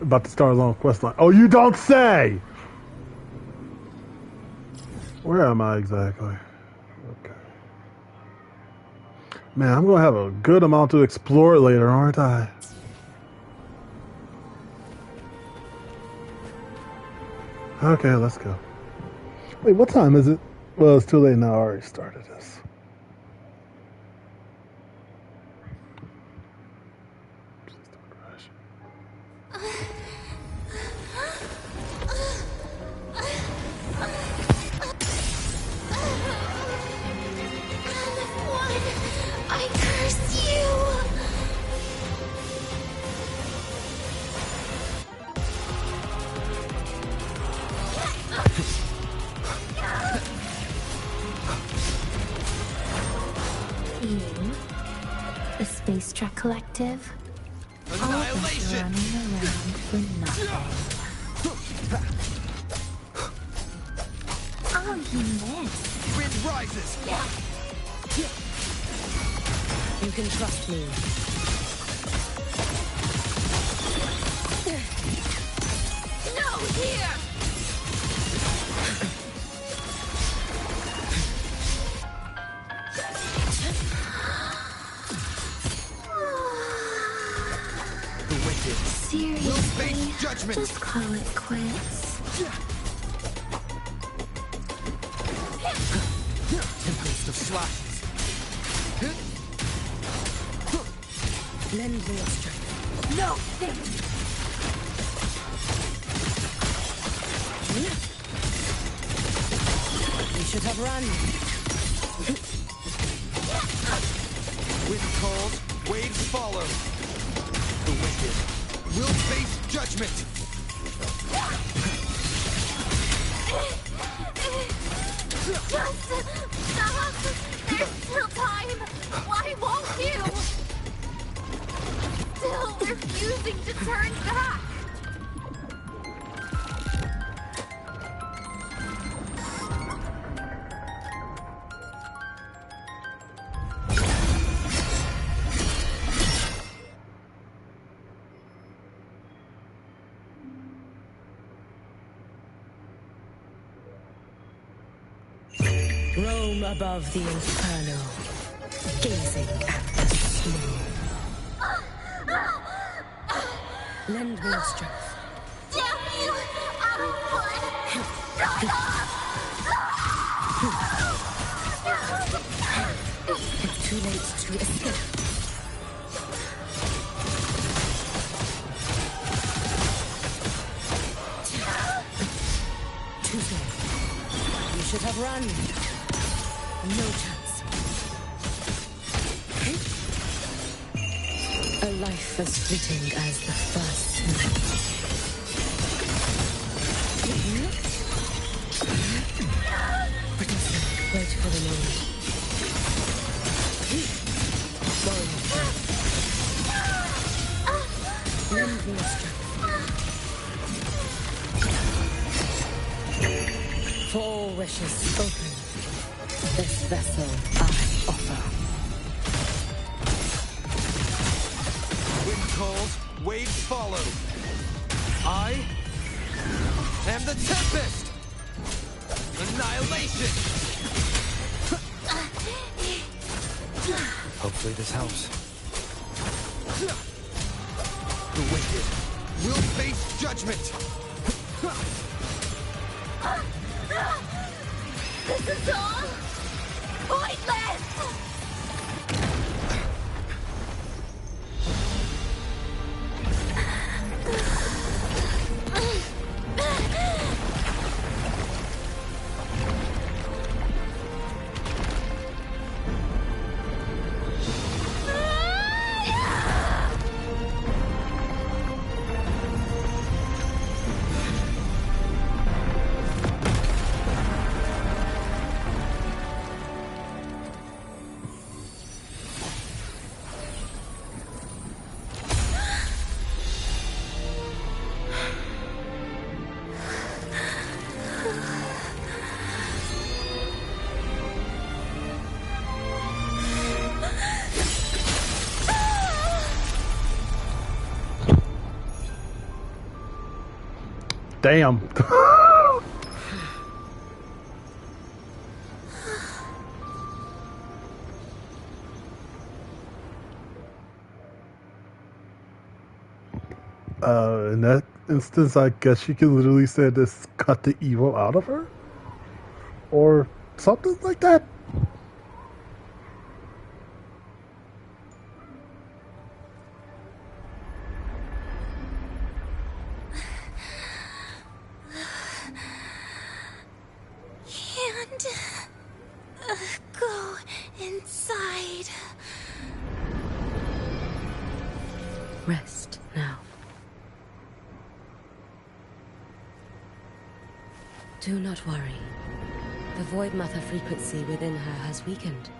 About to start a long quest line. Oh, you don't say! Where am I exactly? Okay. Man, I'm gonna have a good amount to explore later, aren't I? Okay, let's go. Wait, what time is it? Well, it's too late now. I already started this. I curse you! You, the Space Trek Collective, Annihilation! all this running around for nothing. Oh, you missed. Wind rises! You can trust me. No, here! The wicked Seriously, will face judgment! just call it quits. slashes. Lend me your strength. No, think. You should have run. Wind calls, waves follow. The wicked will face judgment. Just stop. There's still time. Why won't you? Still refusing to turn back. Roam above the inferno, gazing at the snow. Lend me your strength. Damn you! It's too late to escape. Too late. You should have run. No chance. A life as fleeting as the first night. Wait for the moment. Borrow your strength. Lend me your strength. For all wishes spoken, this vessel I offer. Wind calls, waves follow. I am the Tempest! Annihilation! Hopefully this helps. The wicked will face judgment! This is all pointless! Damn. In that instance, I guess she can literally say this cut the evil out of her? Or something like that? Can't go inside. Rest now. Do not worry. The Void Matter frequency within her has weakened.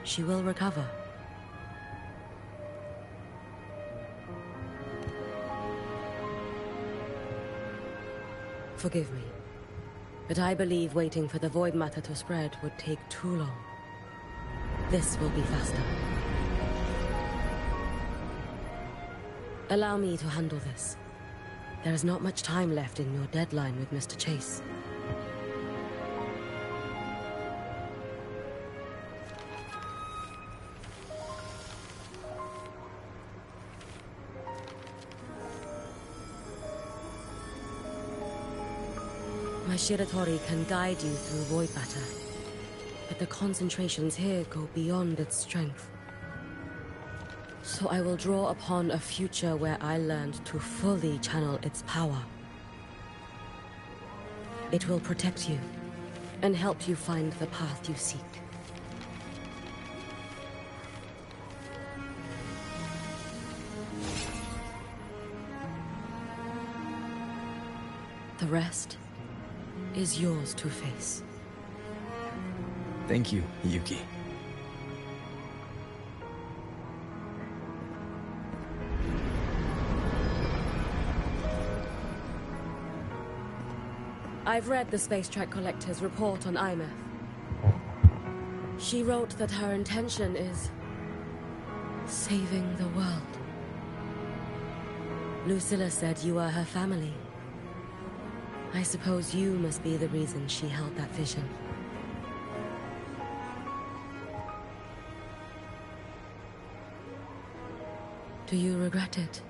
She will recover. Forgive me, but I believe waiting for the Void Matter to spread would take too long. This will be faster. Allow me to handle this. There is not much time left in your deadline with Mr. Chase. My Shiratori can guide you through Void Matter. but the concentrations here go beyond its strength. So I will draw upon a future where I learned to fully channel its power. It will protect you and help you find the path you seek. The rest is yours to face. Thank you, Yuki. I've read the Space Track Collector's report on Imeth. She wrote that her intention is saving the world. Lucilla said you are her family. I suppose you must be the reason she held that vision. Do you regret it?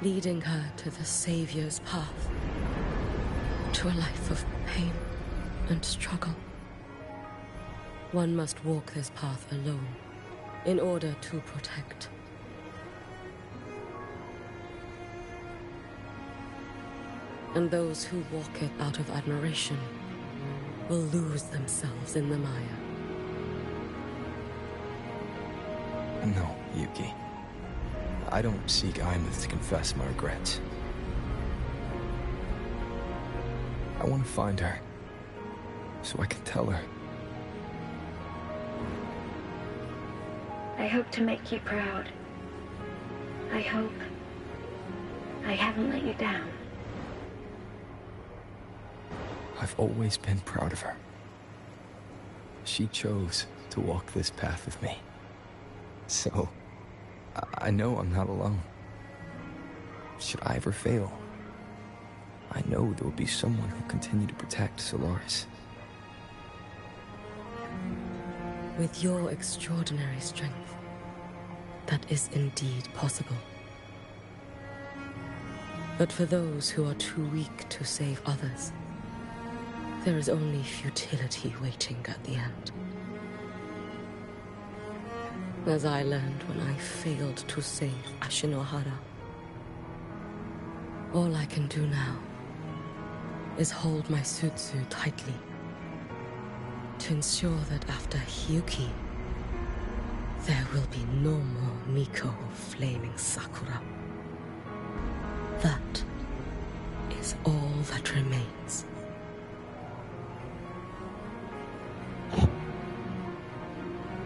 Leading her to the Savior's path? To a life of pain and struggle? One must walk this path alone in order to protect. And those who walk it out of admiration will lose themselves in the mire. No, Yuki. I don't seek Imeth to confess my regrets. I want to find her, so I can tell her. I hope to make you proud. I hope I haven't let you down. I've always been proud of her. She chose to walk this path with me. So, I know I'm not alone. Should I ever fail, I know there will be someone who'll continue to protect Solaris. With your extraordinary strength, that is indeed possible. But for those who are too weak to save others, there is only futility waiting at the end. As I learned when I failed to save Ashinohara. All I can do now is hold my Sutsu tightly to ensure that after Hyuki, there will be no more Miko flaming Sakura. That is all that remains.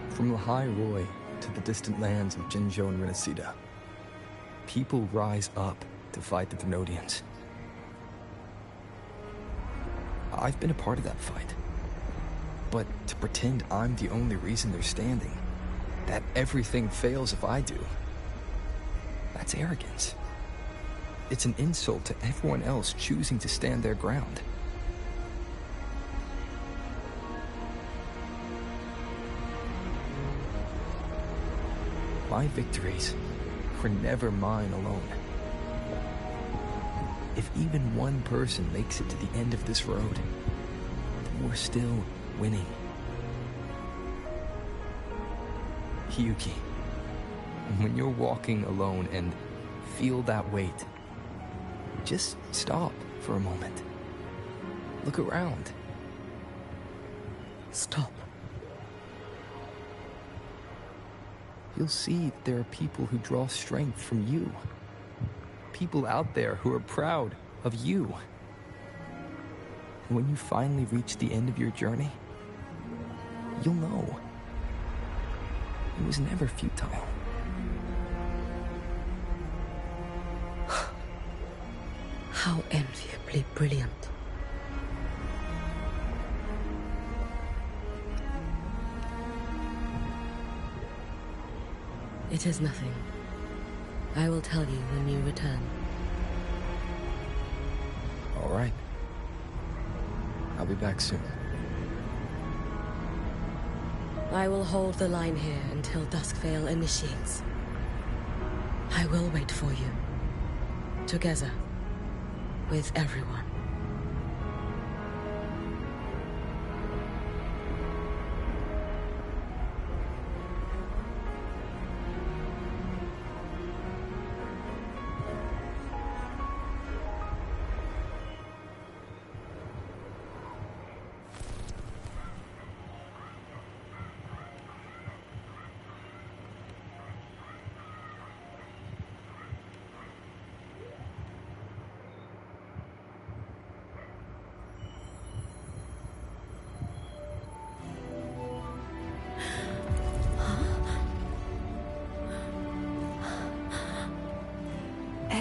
From the High Roy to the distant lands of Jinzhou and Renesida, people rise up to fight the Thenodians. I've been a part of that fight. But to pretend I'm the only reason they're standing, that everything fails if I do, that's arrogance. It's an insult to everyone else choosing to stand their ground. My victories were never mine alone. If even one person makes it to the end of this road, then we're still winning. Hyuki, when you're walking alone and feel that weight, just stop for a moment. Look around. Stop. You'll see that there are people who draw strength from you. People out there who are proud of you. And when you finally reach the end of your journey, you'll know it was never futile. How enviably brilliant. It is nothing. I will tell you when you return. All right. I'll be back soon. I will hold the line here until Duskvale initiates. I will wait for you. Together. With everyone.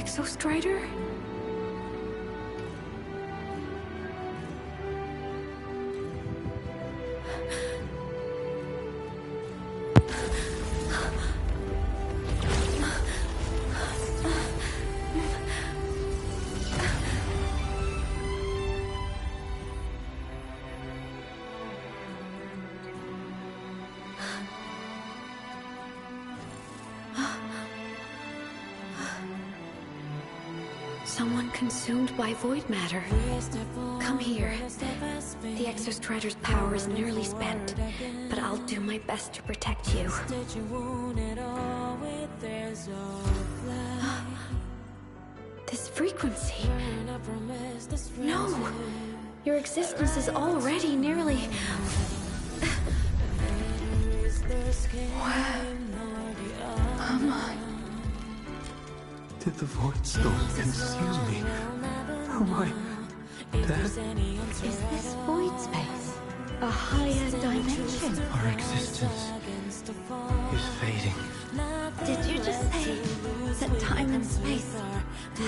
Exostrider? Someone consumed by void matter. Come here. The Exostrider's power is nearly spent, but I'll do my best to protect you. This frequency. No! Your existence is already nearly... Where am I? Did the Void Storm consume me? Am I dead? Is this void space a higher dimension? Our existence is fading. Did you just say that time and space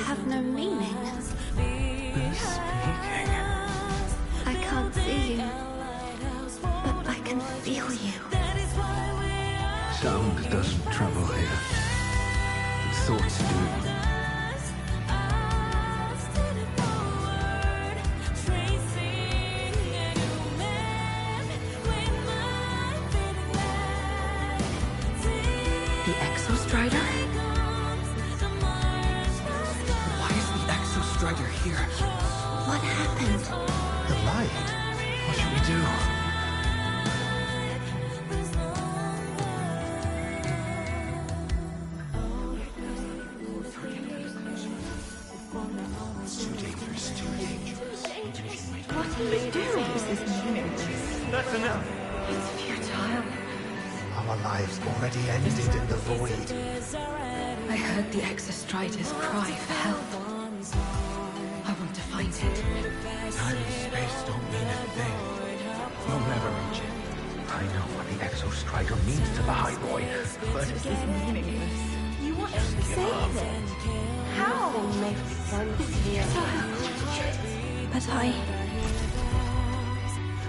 have no meaning? Who's speaking? I can't see you, but I can feel you. Sound doesn't travel here. Thoughts do. The Exostrider? Why is the Exostrider here? What happened? The light. What should we do? What are you doing? This is meaningless. That's enough. It's futile. Our lives already ended in the void. I heard the Exostrider's cry for help. I want to find it. Time and space don't mean a thing. You'll never reach it. I know what the Exostrider means to the High Boy, but This is meaningless. You want to save it? How?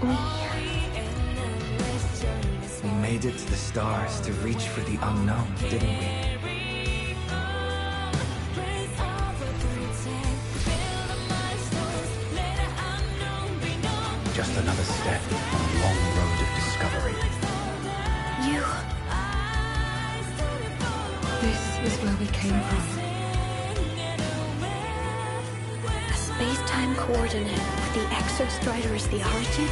But we made it to the stars to reach for the unknown, didn't we? Just another step on a long road of discovery. You... This is where we came from. A space-time coordinate with the Exostrider as the origin?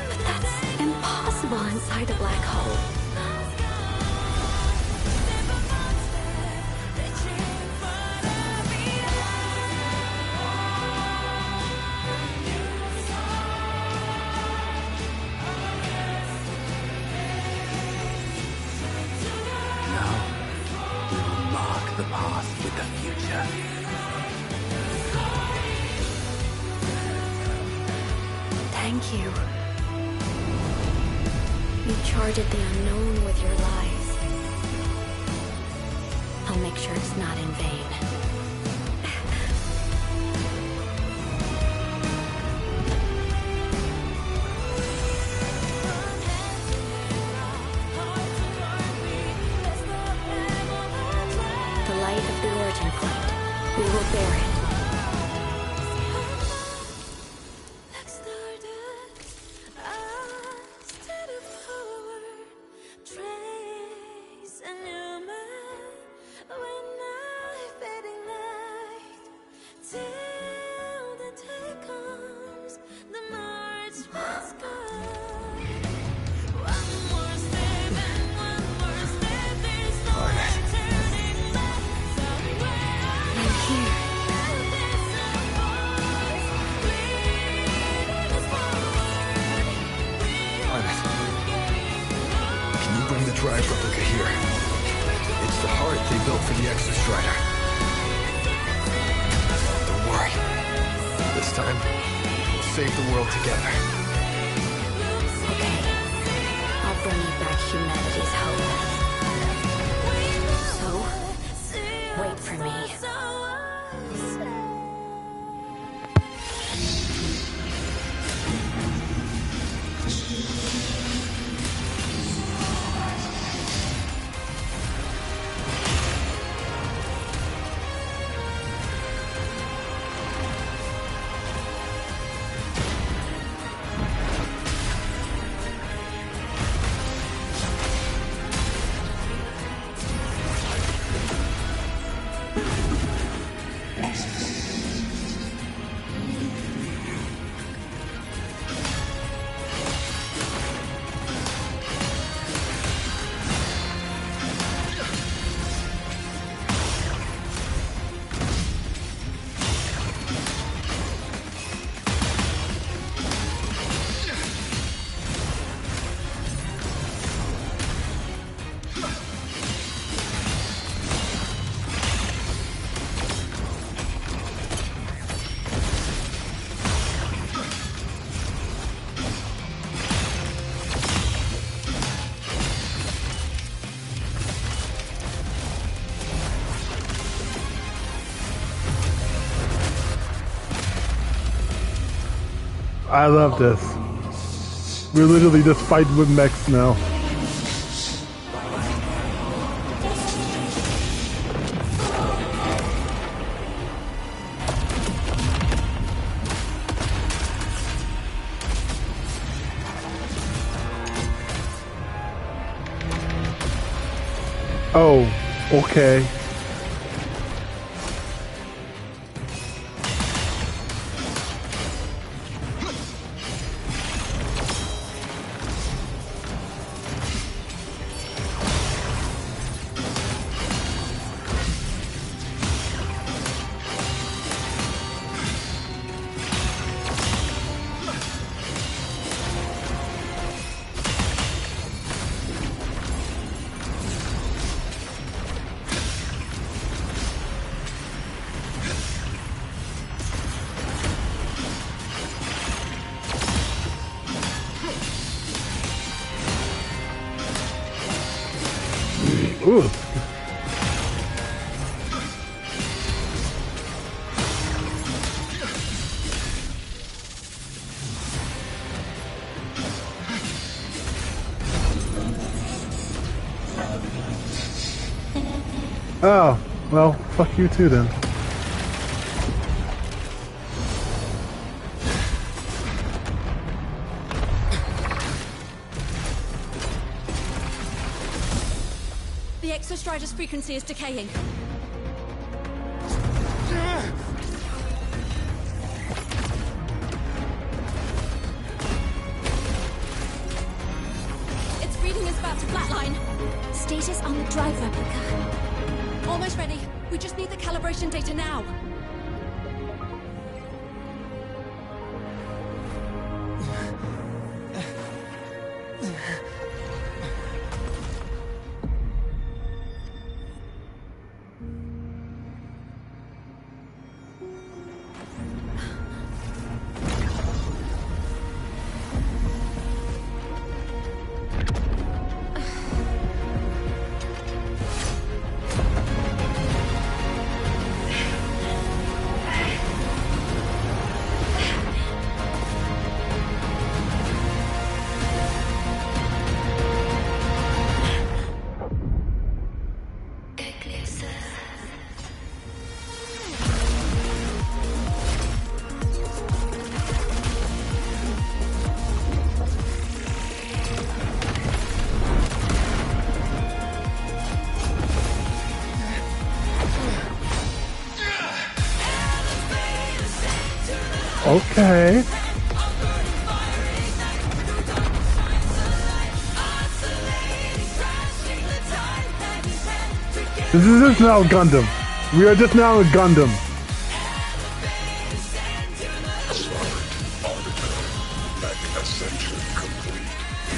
But that's impossible inside a black hole. The past with the future. Thank you. You charted the unknown with your lies. I'll make sure it's not in vain. The light of the origin point. We will bear it. Drive replica here. It's the heart they built for the Exostrider. Don't worry. This time, we'll save the world together. Okay. I'll bring you back humanity's hope. So, wait for me. I love this. We're literally just fighting with mechs now. Oh, okay. Ooh. Oh, well, fuck you too then. The Exostrider's frequency is decaying. Its reading is about to flatline. Status on the drive replica. Almost ready. We just need the calibration data now. Okay. This is just now Gundam. We are just now in Gundam. Ascension complete.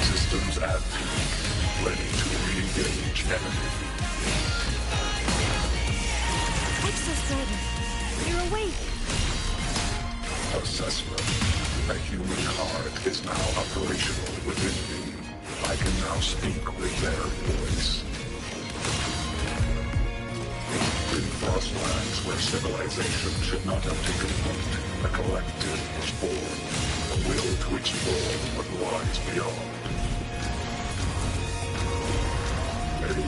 Systems at peak. Ready to re-engage enemy. Exostrider, you're awake. Assessment. A human card is now operational within me. I can now speak with their voice. In Frostlands, where civilization should not have taken root, a collective was born. A will to explore what lies beyond. They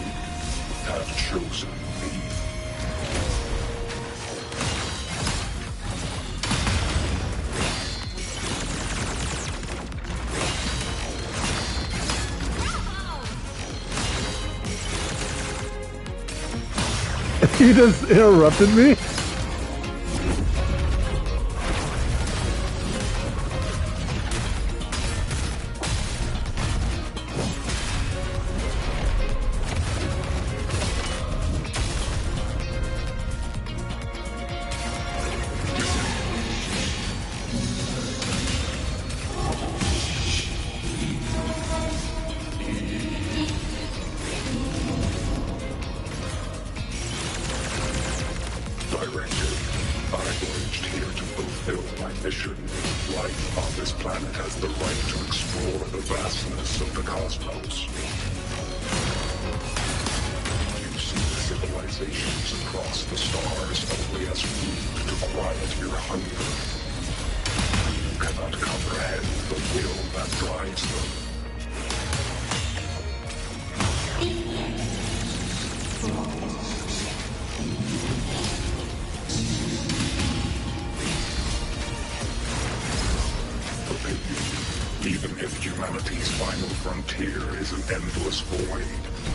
have chosen me. He just interrupted me? Life on this planet has the right to explore the vastness of the cosmos. You see the civilizations across the stars only as food to quiet your hunger. cannot comprehend the will that drives them. Even if humanity's final frontier is an endless void,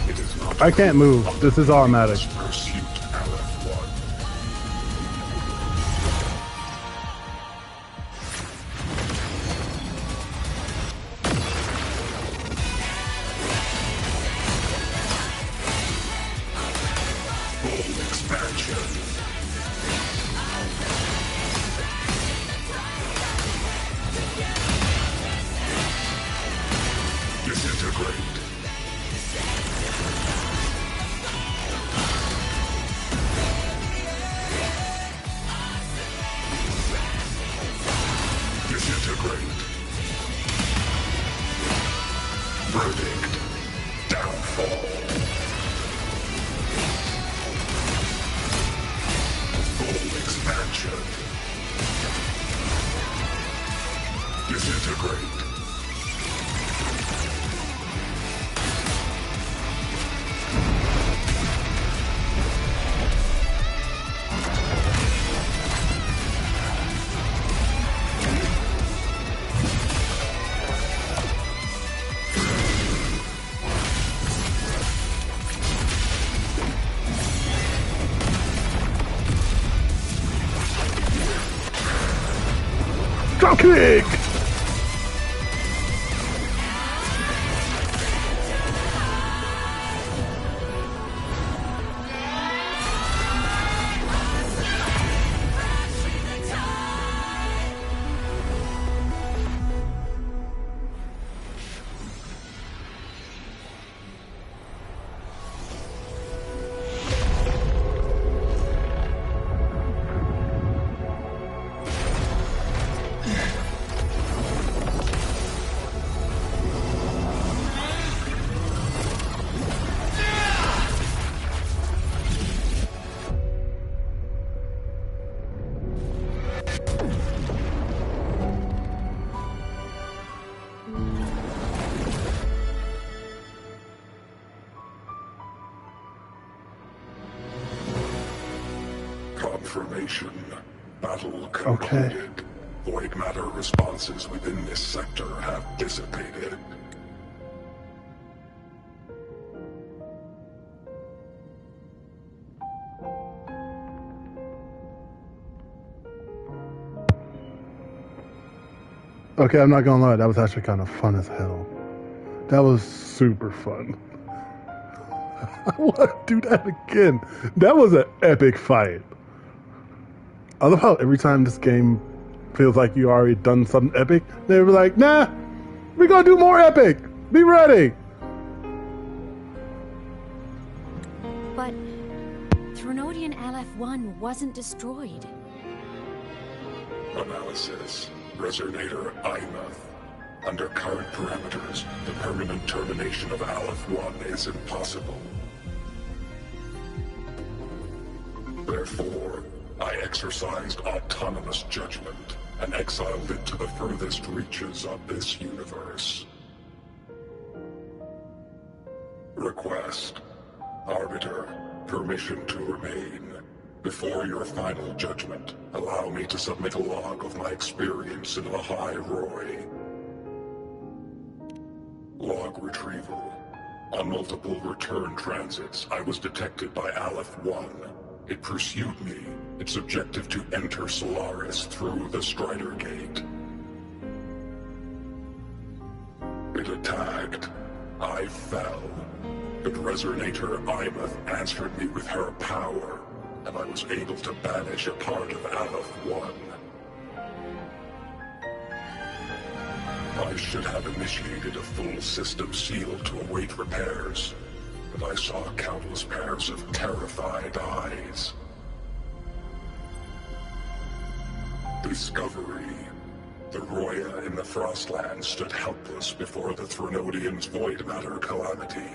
it is not. I can't move. This is automatic. Pursuit, Aleph-1. Full expansion. Disintegrate. Disintegrate. Verdict. Downfall. Full expansion. Disintegrate. Drop kick! Confirmation. Battle concluded. Okay. Void matter responses within this sector have dissipated. Okay, I'm not gonna lie, that was actually kind of fun as hell. That was super fun. I want to do that again. That was an epic fight. I love how every time this game feels like you already done something epic, they were like, nah, we're gonna do more epic. Be ready. But Threnodian LF-1 wasn't destroyed. Analysis. Resonator Imuth. Under current parameters, the permanent termination of Aleph-1 is impossible. Therefore, I exercised autonomous judgment and exiled it to the furthest reaches of this universe. Request. Arbiter, permission to remain. Before your final judgment, allow me to submit a log of my experience in the High Roy. Log retrieval. On multiple return transits, I was detected by Aleph-1. It pursued me, its objective to enter Solaris through the Strider Gate. It attacked. I fell. But Resonator Imuth answered me with her power, and I was able to banish a part of Aleph-1. I should have initiated a full system seal to await repairs, but I saw countless pairs of terrified eyes. Discovery. The Roya in the Frostlands stood helpless before the Threnodians' void matter calamity.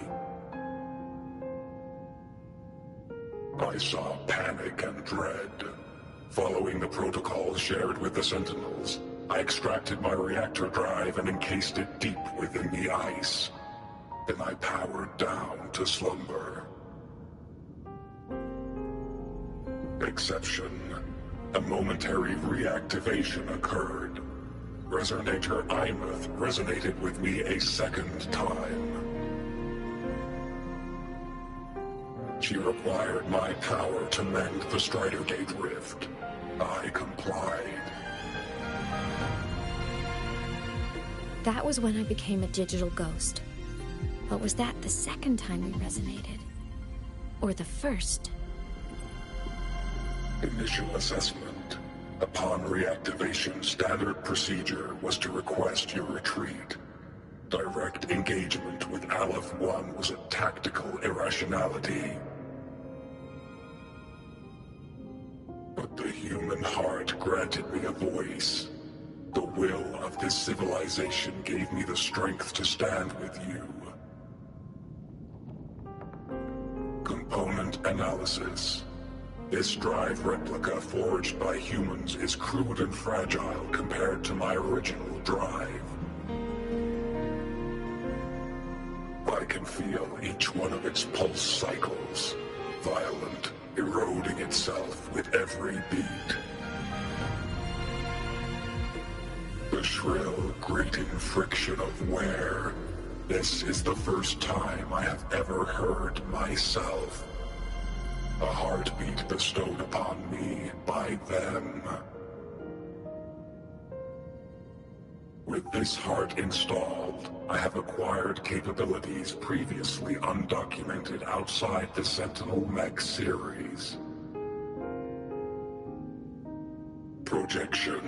I saw panic and dread. Following the protocols shared with the Sentinels, I extracted my reactor drive and encased it deep within the ice. Then I powered down to slumber. Exception. A momentary reactivation occurred. Resonator Imeth resonated with me a second time. She required my power to mend the Strider Gate rift. I complied. That was when I became a digital ghost. But was that the second time we resonated? Or the first? Initial assessment. Upon reactivation, standard procedure was to request your retreat. Direct engagement with Aleph 1 was a tactical irrationality. But the human heart granted me a voice. The will of this civilization gave me the strength to stand with you. Component analysis. This drive replica forged by humans is crude and fragile compared to my original drive. I can feel each one of its pulse cycles, violent, eroding itself with every beat. The shrill, grating friction of wear. This is the first time I have ever heard myself. A heartbeat bestowed upon me by them. With this heart installed, I have acquired capabilities previously undocumented outside the Sentinel Mech series. Projection.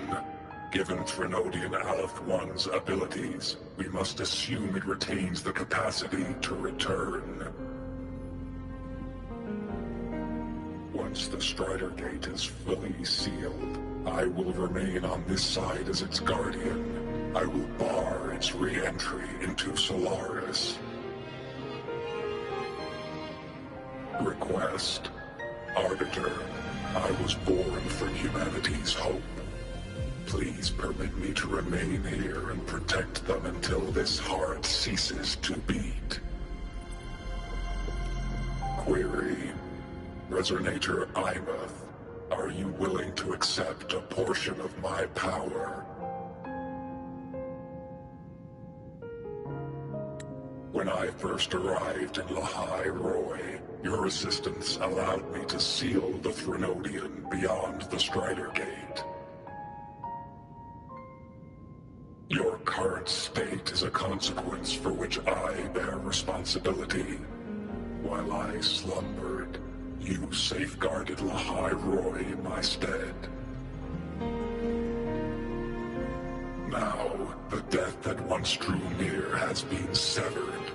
Given Threnodian Aleph 1's abilities, we must assume it retains the capacity to return. Once the Strider Gate is fully sealed, I will remain on this side as its guardian. I will bar its re-entry into Solaris. Request. Arbiter, I was born for humanity's hope. Please permit me to remain here and protect them until this heart ceases to beat. Query. Resonator Imeth, are you willing to accept a portion of my power? When I first arrived in Lahai Roy, your assistance allowed me to seal the Threnodian beyond the Strider Gate. Your current state is a consequence for which I bear responsibility. While I slumbered, you safeguarded Lahai Roy in my stead. Now, the death that once drew near has been severed.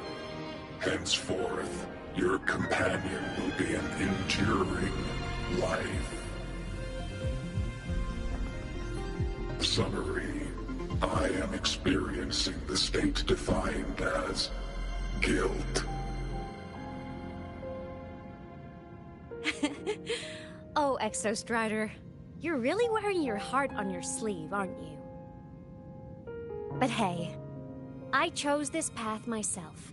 Henceforth, your companion will be an enduring life. Summary. I am experiencing the state defined as guilt. Oh, Exostrider, you're really wearing your heart on your sleeve, aren't you? But hey, I chose this path myself.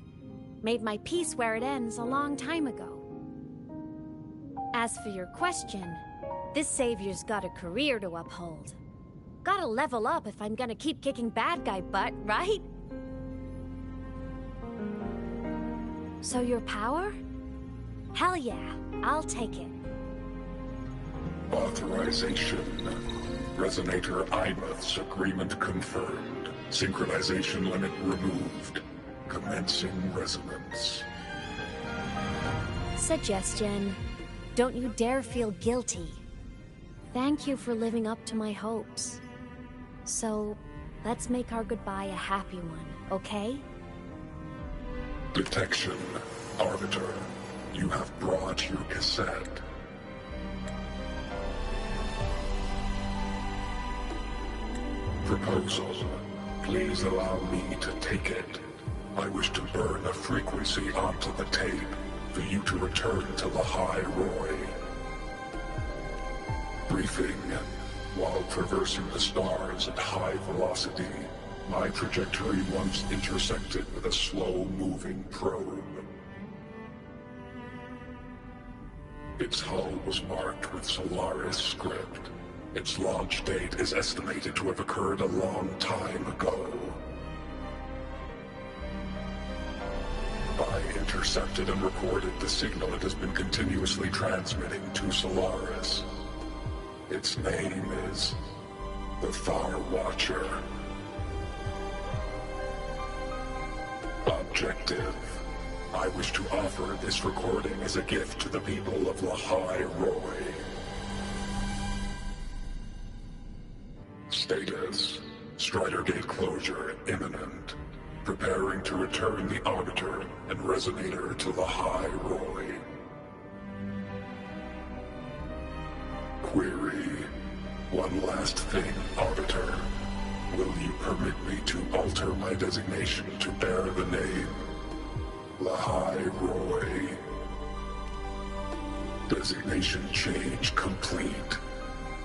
Made my peace where it ends a long time ago. As for your question, this savior's got a career to uphold. Gotta level up if I'm gonna keep kicking bad guy butt, right? So your power? Hell yeah, I'll take it. Authorization. Resonator Imeth's agreement confirmed. Synchronization limit removed. Commencing resonance. Suggestion. Don't you dare feel guilty. Thank you for living up to my hopes. So, let's make our goodbye a happy one, okay? Detection. Arbiter, you have brought your cassette. Proposal. Please allow me to take it. I wish to burn a frequency onto the tape for you to return to Lahai Roy. Briefing. While traversing the stars at high velocity, my trajectory once intersected with a slow-moving probe. Its hull was marked with Solaris script. Its launch date is estimated to have occurred a long time ago. I intercepted and recorded the signal it has been continuously transmitting to Solaris. Its name is the Far Watcher. Objective: I wish to offer this recording as a gift to the people of Lahai Roy. Status: Strider Gate closure imminent. Preparing to return the Arbiter and Resonator to Lahai Roy. Query: one last thing, Arbiter. Will you permit me to alter my designation to bear the name Lahai Roy? Designation change complete.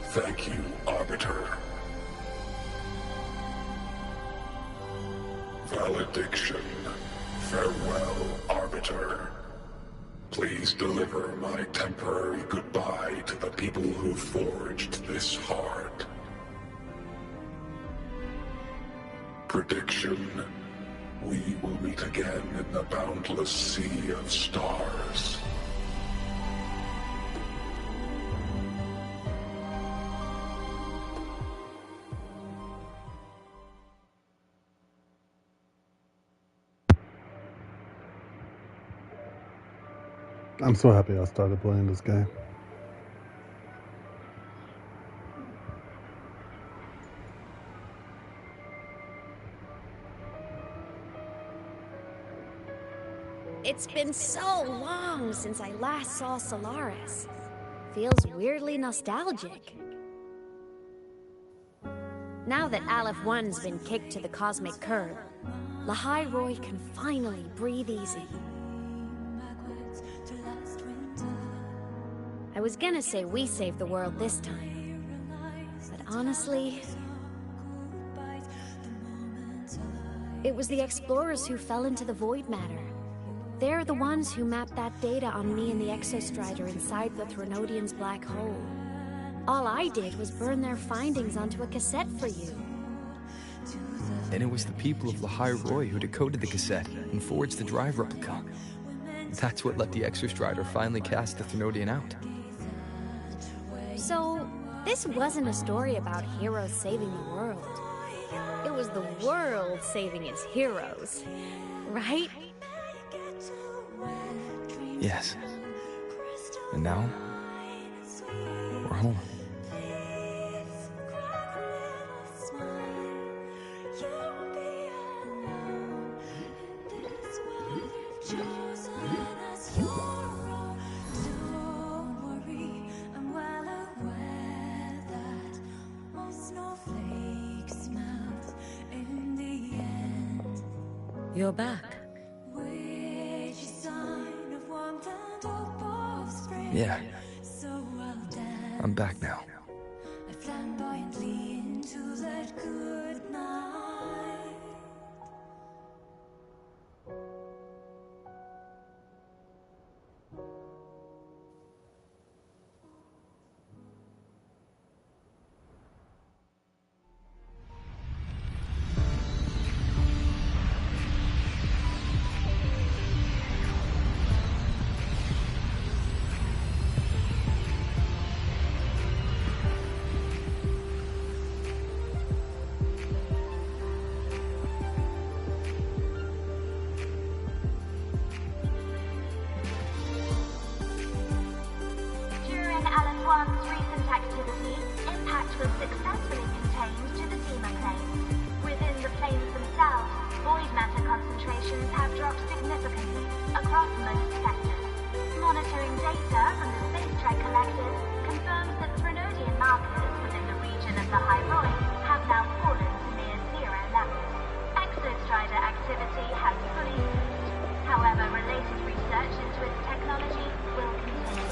Thank you, Arbiter. Valediction. Farewell, Arbiter. Please deliver my temporary goodbye to the people who forged this heart. Prediction: we will meet again in the boundless sea of stars. I'm so happy I started playing this game. It's been so long since I last saw Solaris. Feels weirdly nostalgic. Now that Aleph 1's been kicked to the cosmic curb, Lahai Roy can finally breathe easy. I was gonna say we saved the world this time, but honestly, it was the explorers who fell into the void matter. They're the ones who mapped that data on me and the Exostrider inside the Threnodian's black hole. All I did was burn their findings onto a cassette for you. And it was the people of Lahai Roy who decoded the cassette and forged the drive replica. That's what let the Exostrider finally cast the Threnodian out. So, this wasn't a story about heroes saving the world. It was the world saving its heroes, right? Yes. And now, we're home. You're back. Yeah. I'm back now. Research into its technology will continue.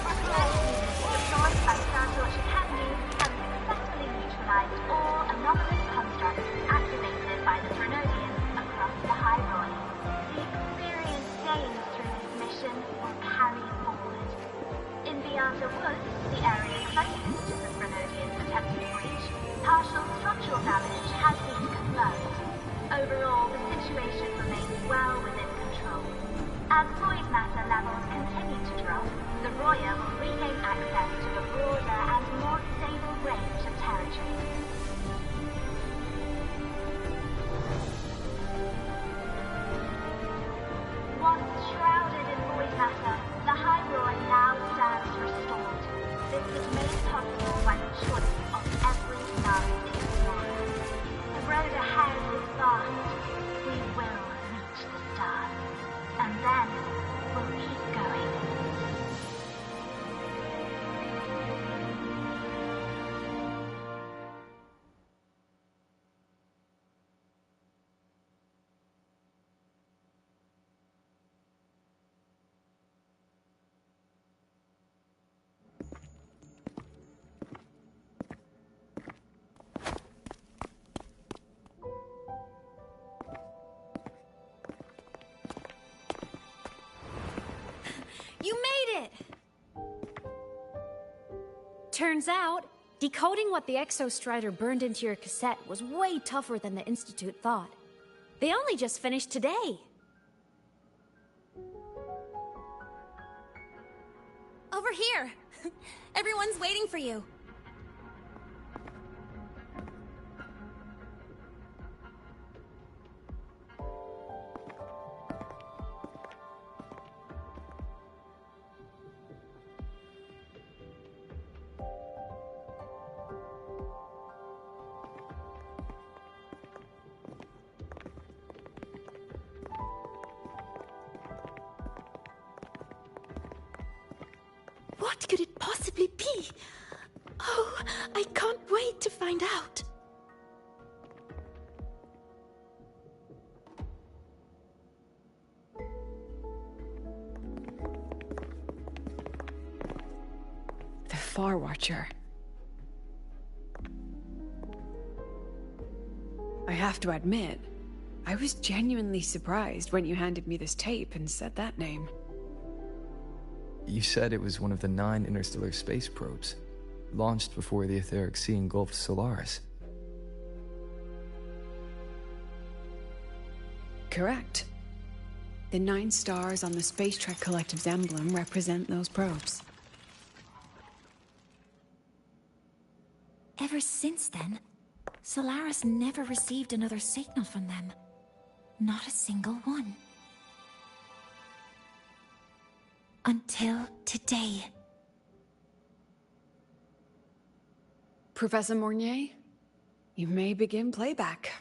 Research needed was launched by Star Torch Academy and successfully Turns out, decoding what the Exostrider burned into your cassette was way tougher than the Institute thought. They only just finished today. Over here! Everyone's waiting for you. What could it possibly be? Oh, I can't wait to find out. The Far Watcher. I have to admit, I was genuinely surprised when you handed me this tape and said that name. You said it was one of the 9 interstellar space probes, launched before the etheric sea engulfed Solaris. Correct. The 9 stars on the Space Trek Collective's emblem represent those probes. Ever since then, Solaris never received another signal from them. Not a single one. Until today. Professor Mornier, you may begin playback.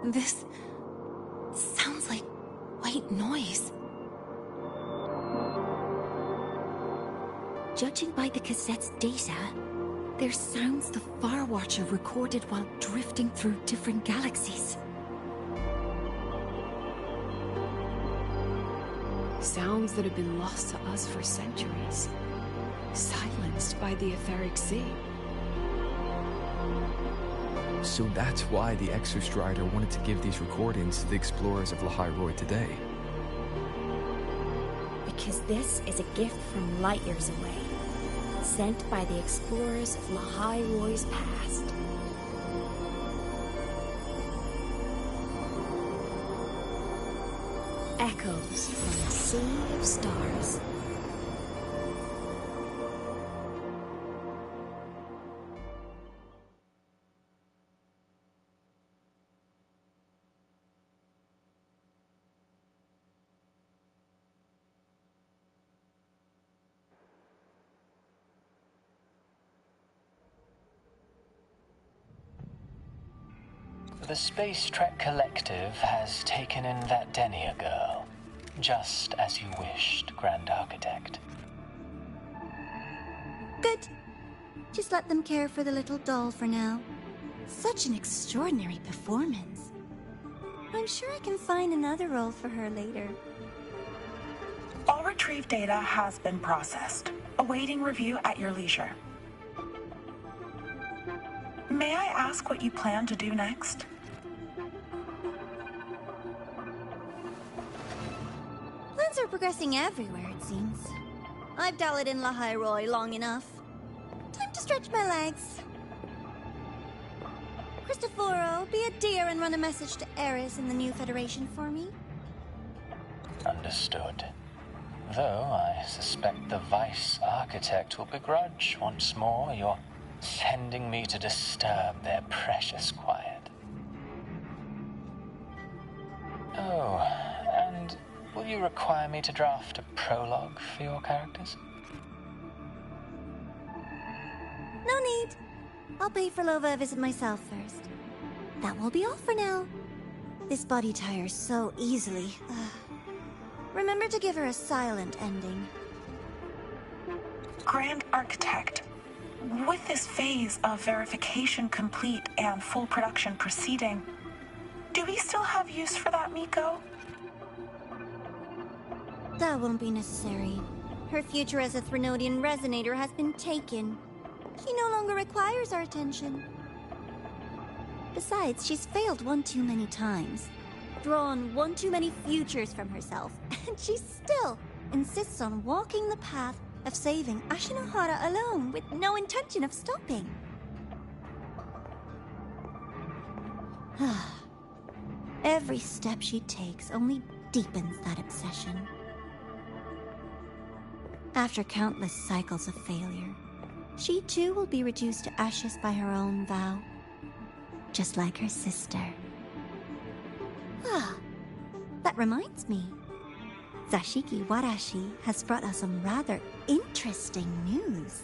This sounds like white noise. Judging by the cassette's data, they're sounds the Far Watcher recorded while drifting through different galaxies. Sounds that have been lost to us for centuries. Silenced by the etheric sea. So that's why the Exostrider wanted to give these recordings to the explorers of Lahai Roi today. Because this is a gift from light years away, sent by the explorers of Lahai Roi's past. Echoes from a sea of stars. The Space Trek Collective has taken in that Denia girl, just as you wished, Grand Architect. Good. Just let them care for the little doll for now. Such an extraordinary performance. I'm sure I can find another role for her later. All retrieved data has been processed, awaiting review at your leisure. May I ask what you plan to do next? Plans are progressing everywhere, it seems. I've dallied in Lahai Roi long enough. Time to stretch my legs. Cristoforo, be a dear and run a message to Eris in the new Federation for me. Understood. Though I suspect the Vice Architect will begrudge once more your sending me to disturb their precious quiet. Oh, and will you require me to draft a prologue for your characters? No need. I'll pay for Lova a visit myself first. That will be all for now. This body tires so easily. Remember to give her a silent ending. Grand Architect, with this phase of verification complete and full production proceeding, do we still have use for that Miko? That won't be necessary. Her future as a Threnodian resonator has been taken. She no longer requires our attention. Besides, she's failed one too many times, drawn one too many futures from herself, and she still insists on walking the path of saving Ashinohara alone with no intention of stopping. Every step she takes only deepens that obsession. After countless cycles of failure, she too will be reduced to ashes by her own vow, just like her sister. That reminds me. Zashiki Warashi has brought us some rather interesting news.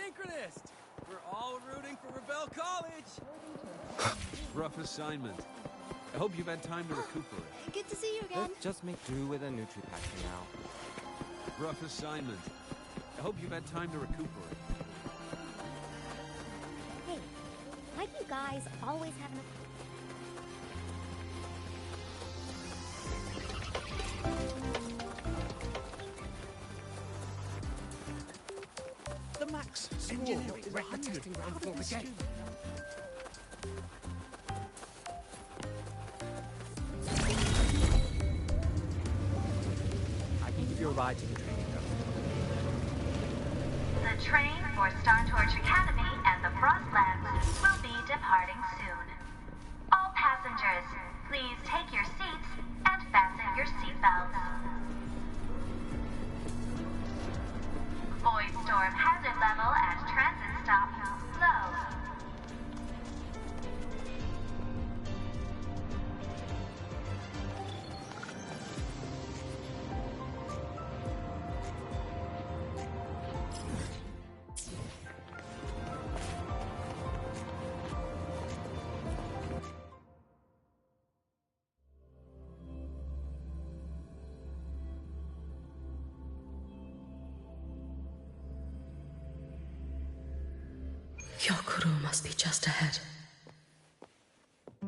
synchronist! We're all rooting for Rebel College! Rough assignment. I hope you've had time to recuperate. Good to see you again. Let's just make do with a Nutri-Pack for now. Rough assignment. I hope you've had time to recuperate. Hey, why do you guys always have enough... The max score is 100 out of the game. I can give you a ride to the training ground. The train for Star Torch Academy and the Frostlands will be departing soon. All passengers, please take your seats and fasten your seatbelts. Void storm hazard level at transit stop low. Hyokuro must be just ahead.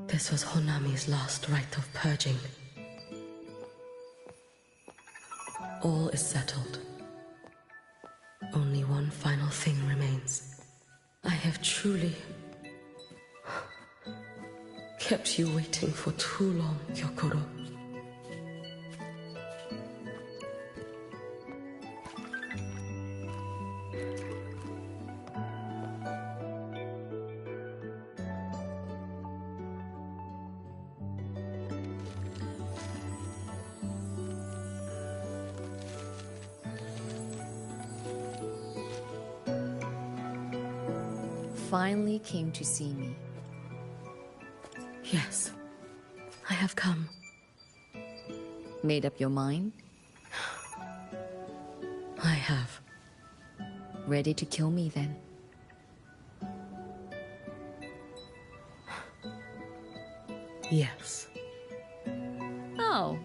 This was Honami's last rite of purging. All is settled. Only one final thing remains. I have truly kept you waiting for too long, Hyokuro. Finally came to see me. Yes, I have come. Made up your mind? I have. Ready to kill me then? Yes. Oh,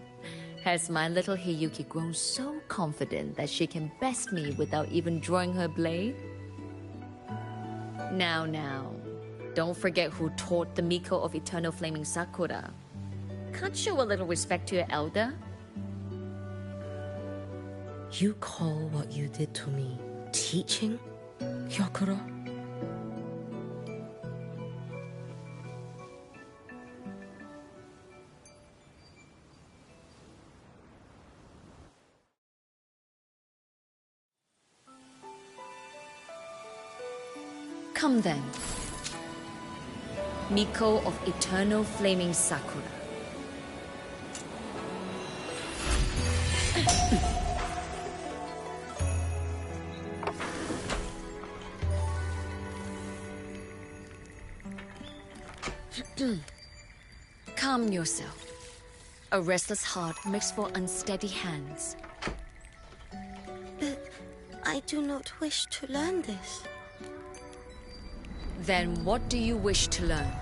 has my little Hiyuki grown so confident that she can best me without even drawing her blade? Now, don't forget who taught the Miko of Eternal Flaming Sakura. Can't show a little respect to your elder? You call what you did to me teaching, Hyokuro? Come then. Miko of Eternal Flaming Sakura. Calm yourself. A restless heart makes for unsteady hands. But I do not wish to learn this. Then what do you wish to learn?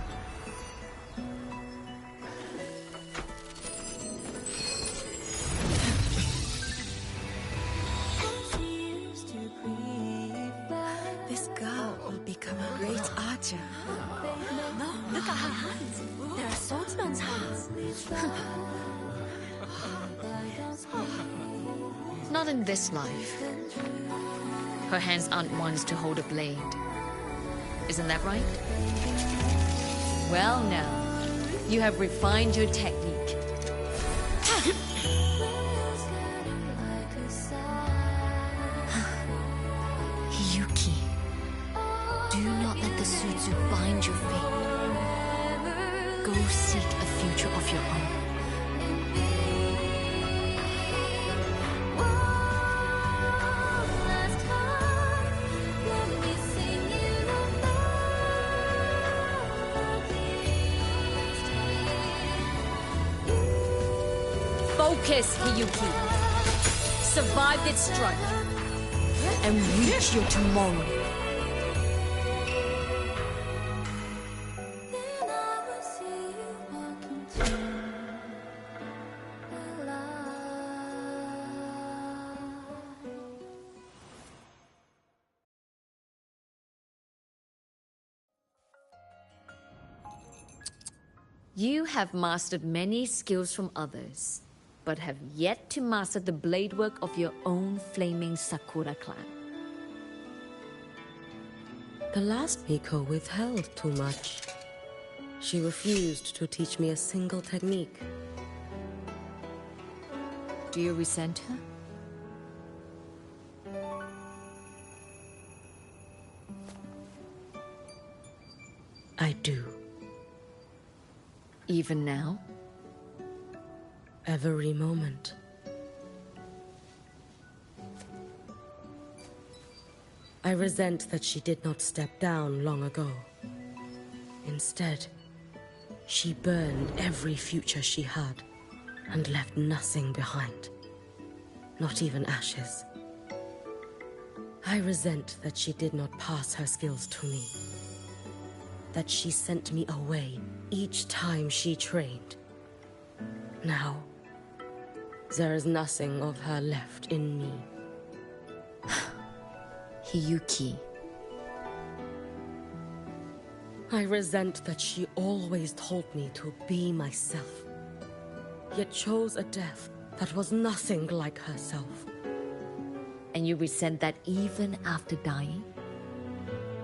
This girl will become a great archer. No, look at her hands. There are swordsman's hands. Not in this life. Her hands aren't ones to hold a blade. Isn't that right? Well now, you have refined your technique. Hiyuki, do not let the Suzu bind your fate. Go seek a future of your own. Focus, Hiyuki. Survive this strike and reach your tomorrow. You have mastered many skills from others, but have yet to master the blade work of your own flaming Sakura clan. The last Miko withheld too much. She refused to teach me a single technique. Do you resent her? I do. Even now? Every moment. I resent that she did not step down long ago. Instead, she burned every future she had and left nothing behind. Not even ashes. I resent that she did not pass her skills to me. That she sent me away each time she trained. Now, there is nothing of her left in me. Hiyuki. I resent that she always told me to be myself, yet chose a death that was nothing like herself. And you resent that even after dying?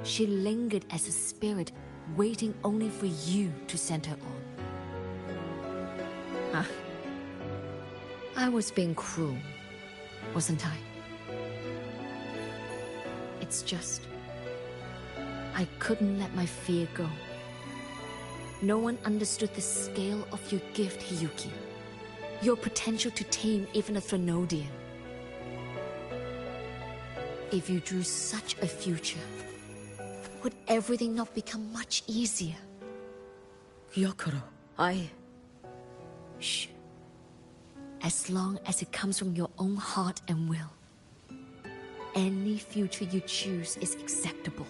She lingered as a spirit, waiting only for you to send her on. I was being cruel, wasn't I? It's just... I couldn't let my fear go. No one understood the scale of your gift, Hiyuki. Your potential to tame even a Threnodian. If you drew such a future, would everything not become much easier? Gyokuro, Shh. As long as it comes from your own heart and will, any future you choose is acceptable.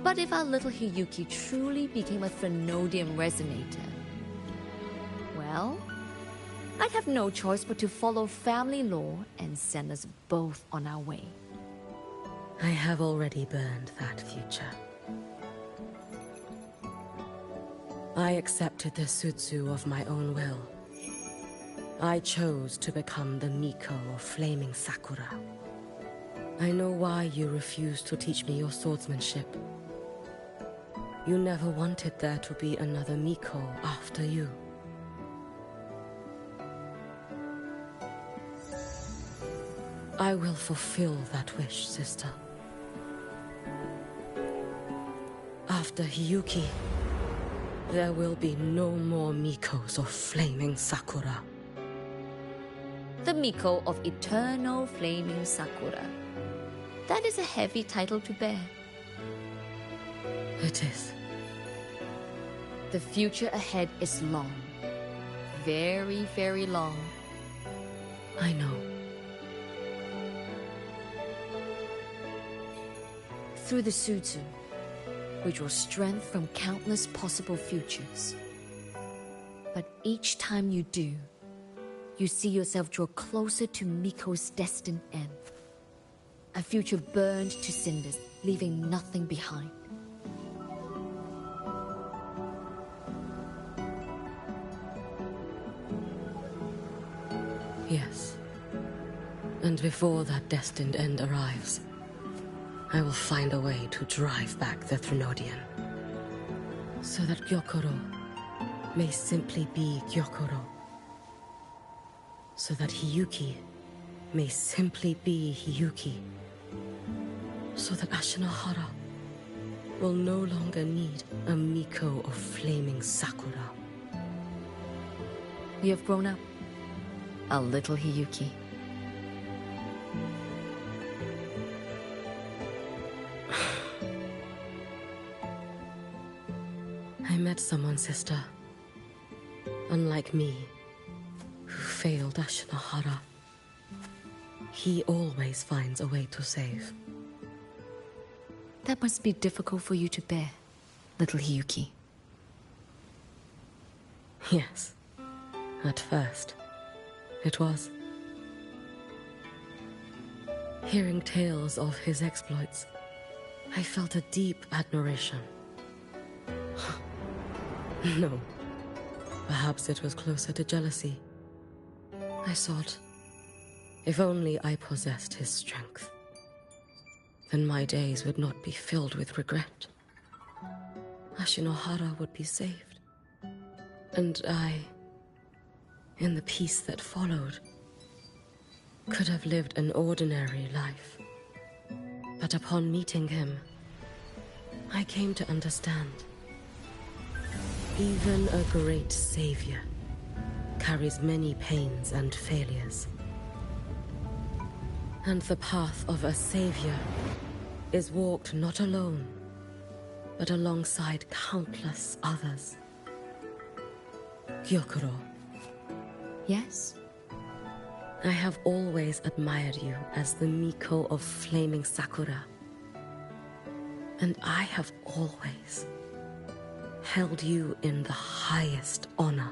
But if our little Hiyuki truly became a Threnodian resonator, well, I'd have no choice but to follow family law and send us both on our way. I have already burned that future. I accepted the Sutsu of my own will. I chose to become the Miko of Flaming Sakura. I know why you refused to teach me your swordsmanship. You never wanted there to be another Miko after you. I will fulfill that wish, sister. After Hiyuki, there will be no more Mikos of Flaming Sakura. The Miko of Eternal Flaming Sakura. That is a heavy title to bear. It is. The future ahead is long. Very, very long. I know. Through the Sutsu, we draw strength from countless possible futures. But each time you do, you see yourself draw closer to Miko's destined end. A future burned to cinders, leaving nothing behind. Yes. And before that destined end arrives, I will find a way to drive back the Threnodian. So that Gyokuro may simply be Gyokuro. So that Hiyuki may simply be Hiyuki. So that Ashinahara will no longer need a Miko of Flaming Sakura. We have grown up. A little Hiyuki. I met someone, sister. Unlike me, who failed Ashinahara. He always finds a way to save. That must be difficult for you to bear, little Hiyuki. Yes. At first, it was. Hearing tales of his exploits, I felt a deep admiration. No, perhaps it was closer to jealousy. I thought, if only I possessed his strength, then my days would not be filled with regret. Ashinohara would be saved, and I, in the peace that followed, could have lived an ordinary life. But upon meeting him, I came to understand. Even a great savior carries many pains and failures. And the path of a savior is walked not alone, but alongside countless others. Gyokuro. Yes? I have always admired you as the Miko of flaming Sakura. And I have always held you in the highest honor.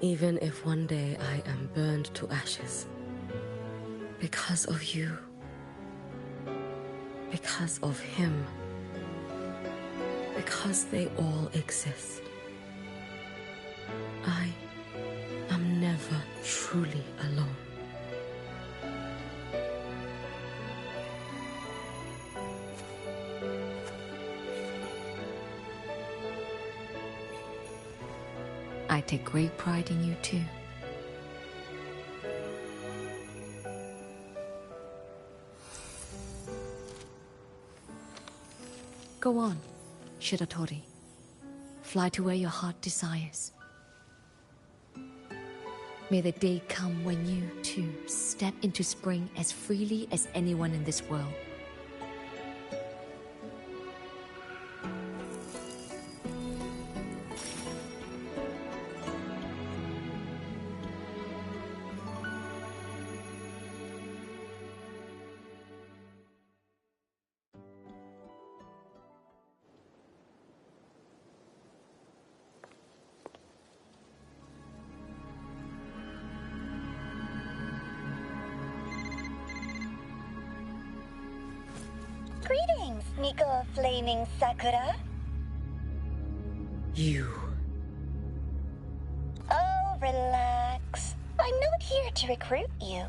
Even if one day I am burned to ashes, because of you, because of him, because they all exist, I am never truly alone. I take great pride in you too. Go on, Shiratori. Fly to where your heart desires. May the day come when you, too, step into spring as freely as anyone in this world. Greetings, Miko of Flaming Sakura. You. Oh, relax. I'm not here to recruit you.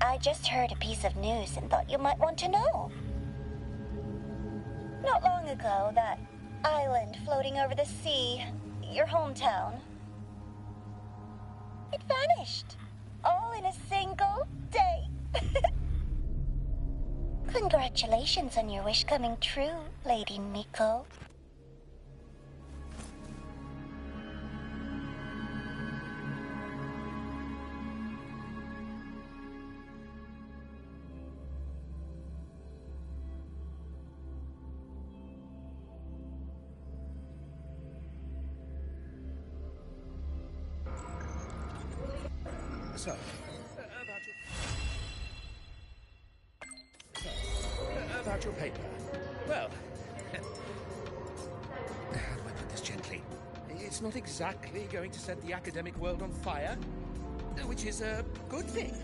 I just heard a piece of news and thought you might want to know. Not long ago, that island floating over the sea, your hometown, it vanished. All in a single day. Congratulations on your wish coming true, Lady Miko. So, about your paper. Well, how do I put this gently? It's not exactly going to set the academic world on fire, which is a good thing.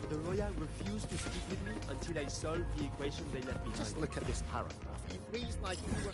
The Royal refused to speak with me until I solved the equation they left behind. Just look at this paragraph. It reads like you were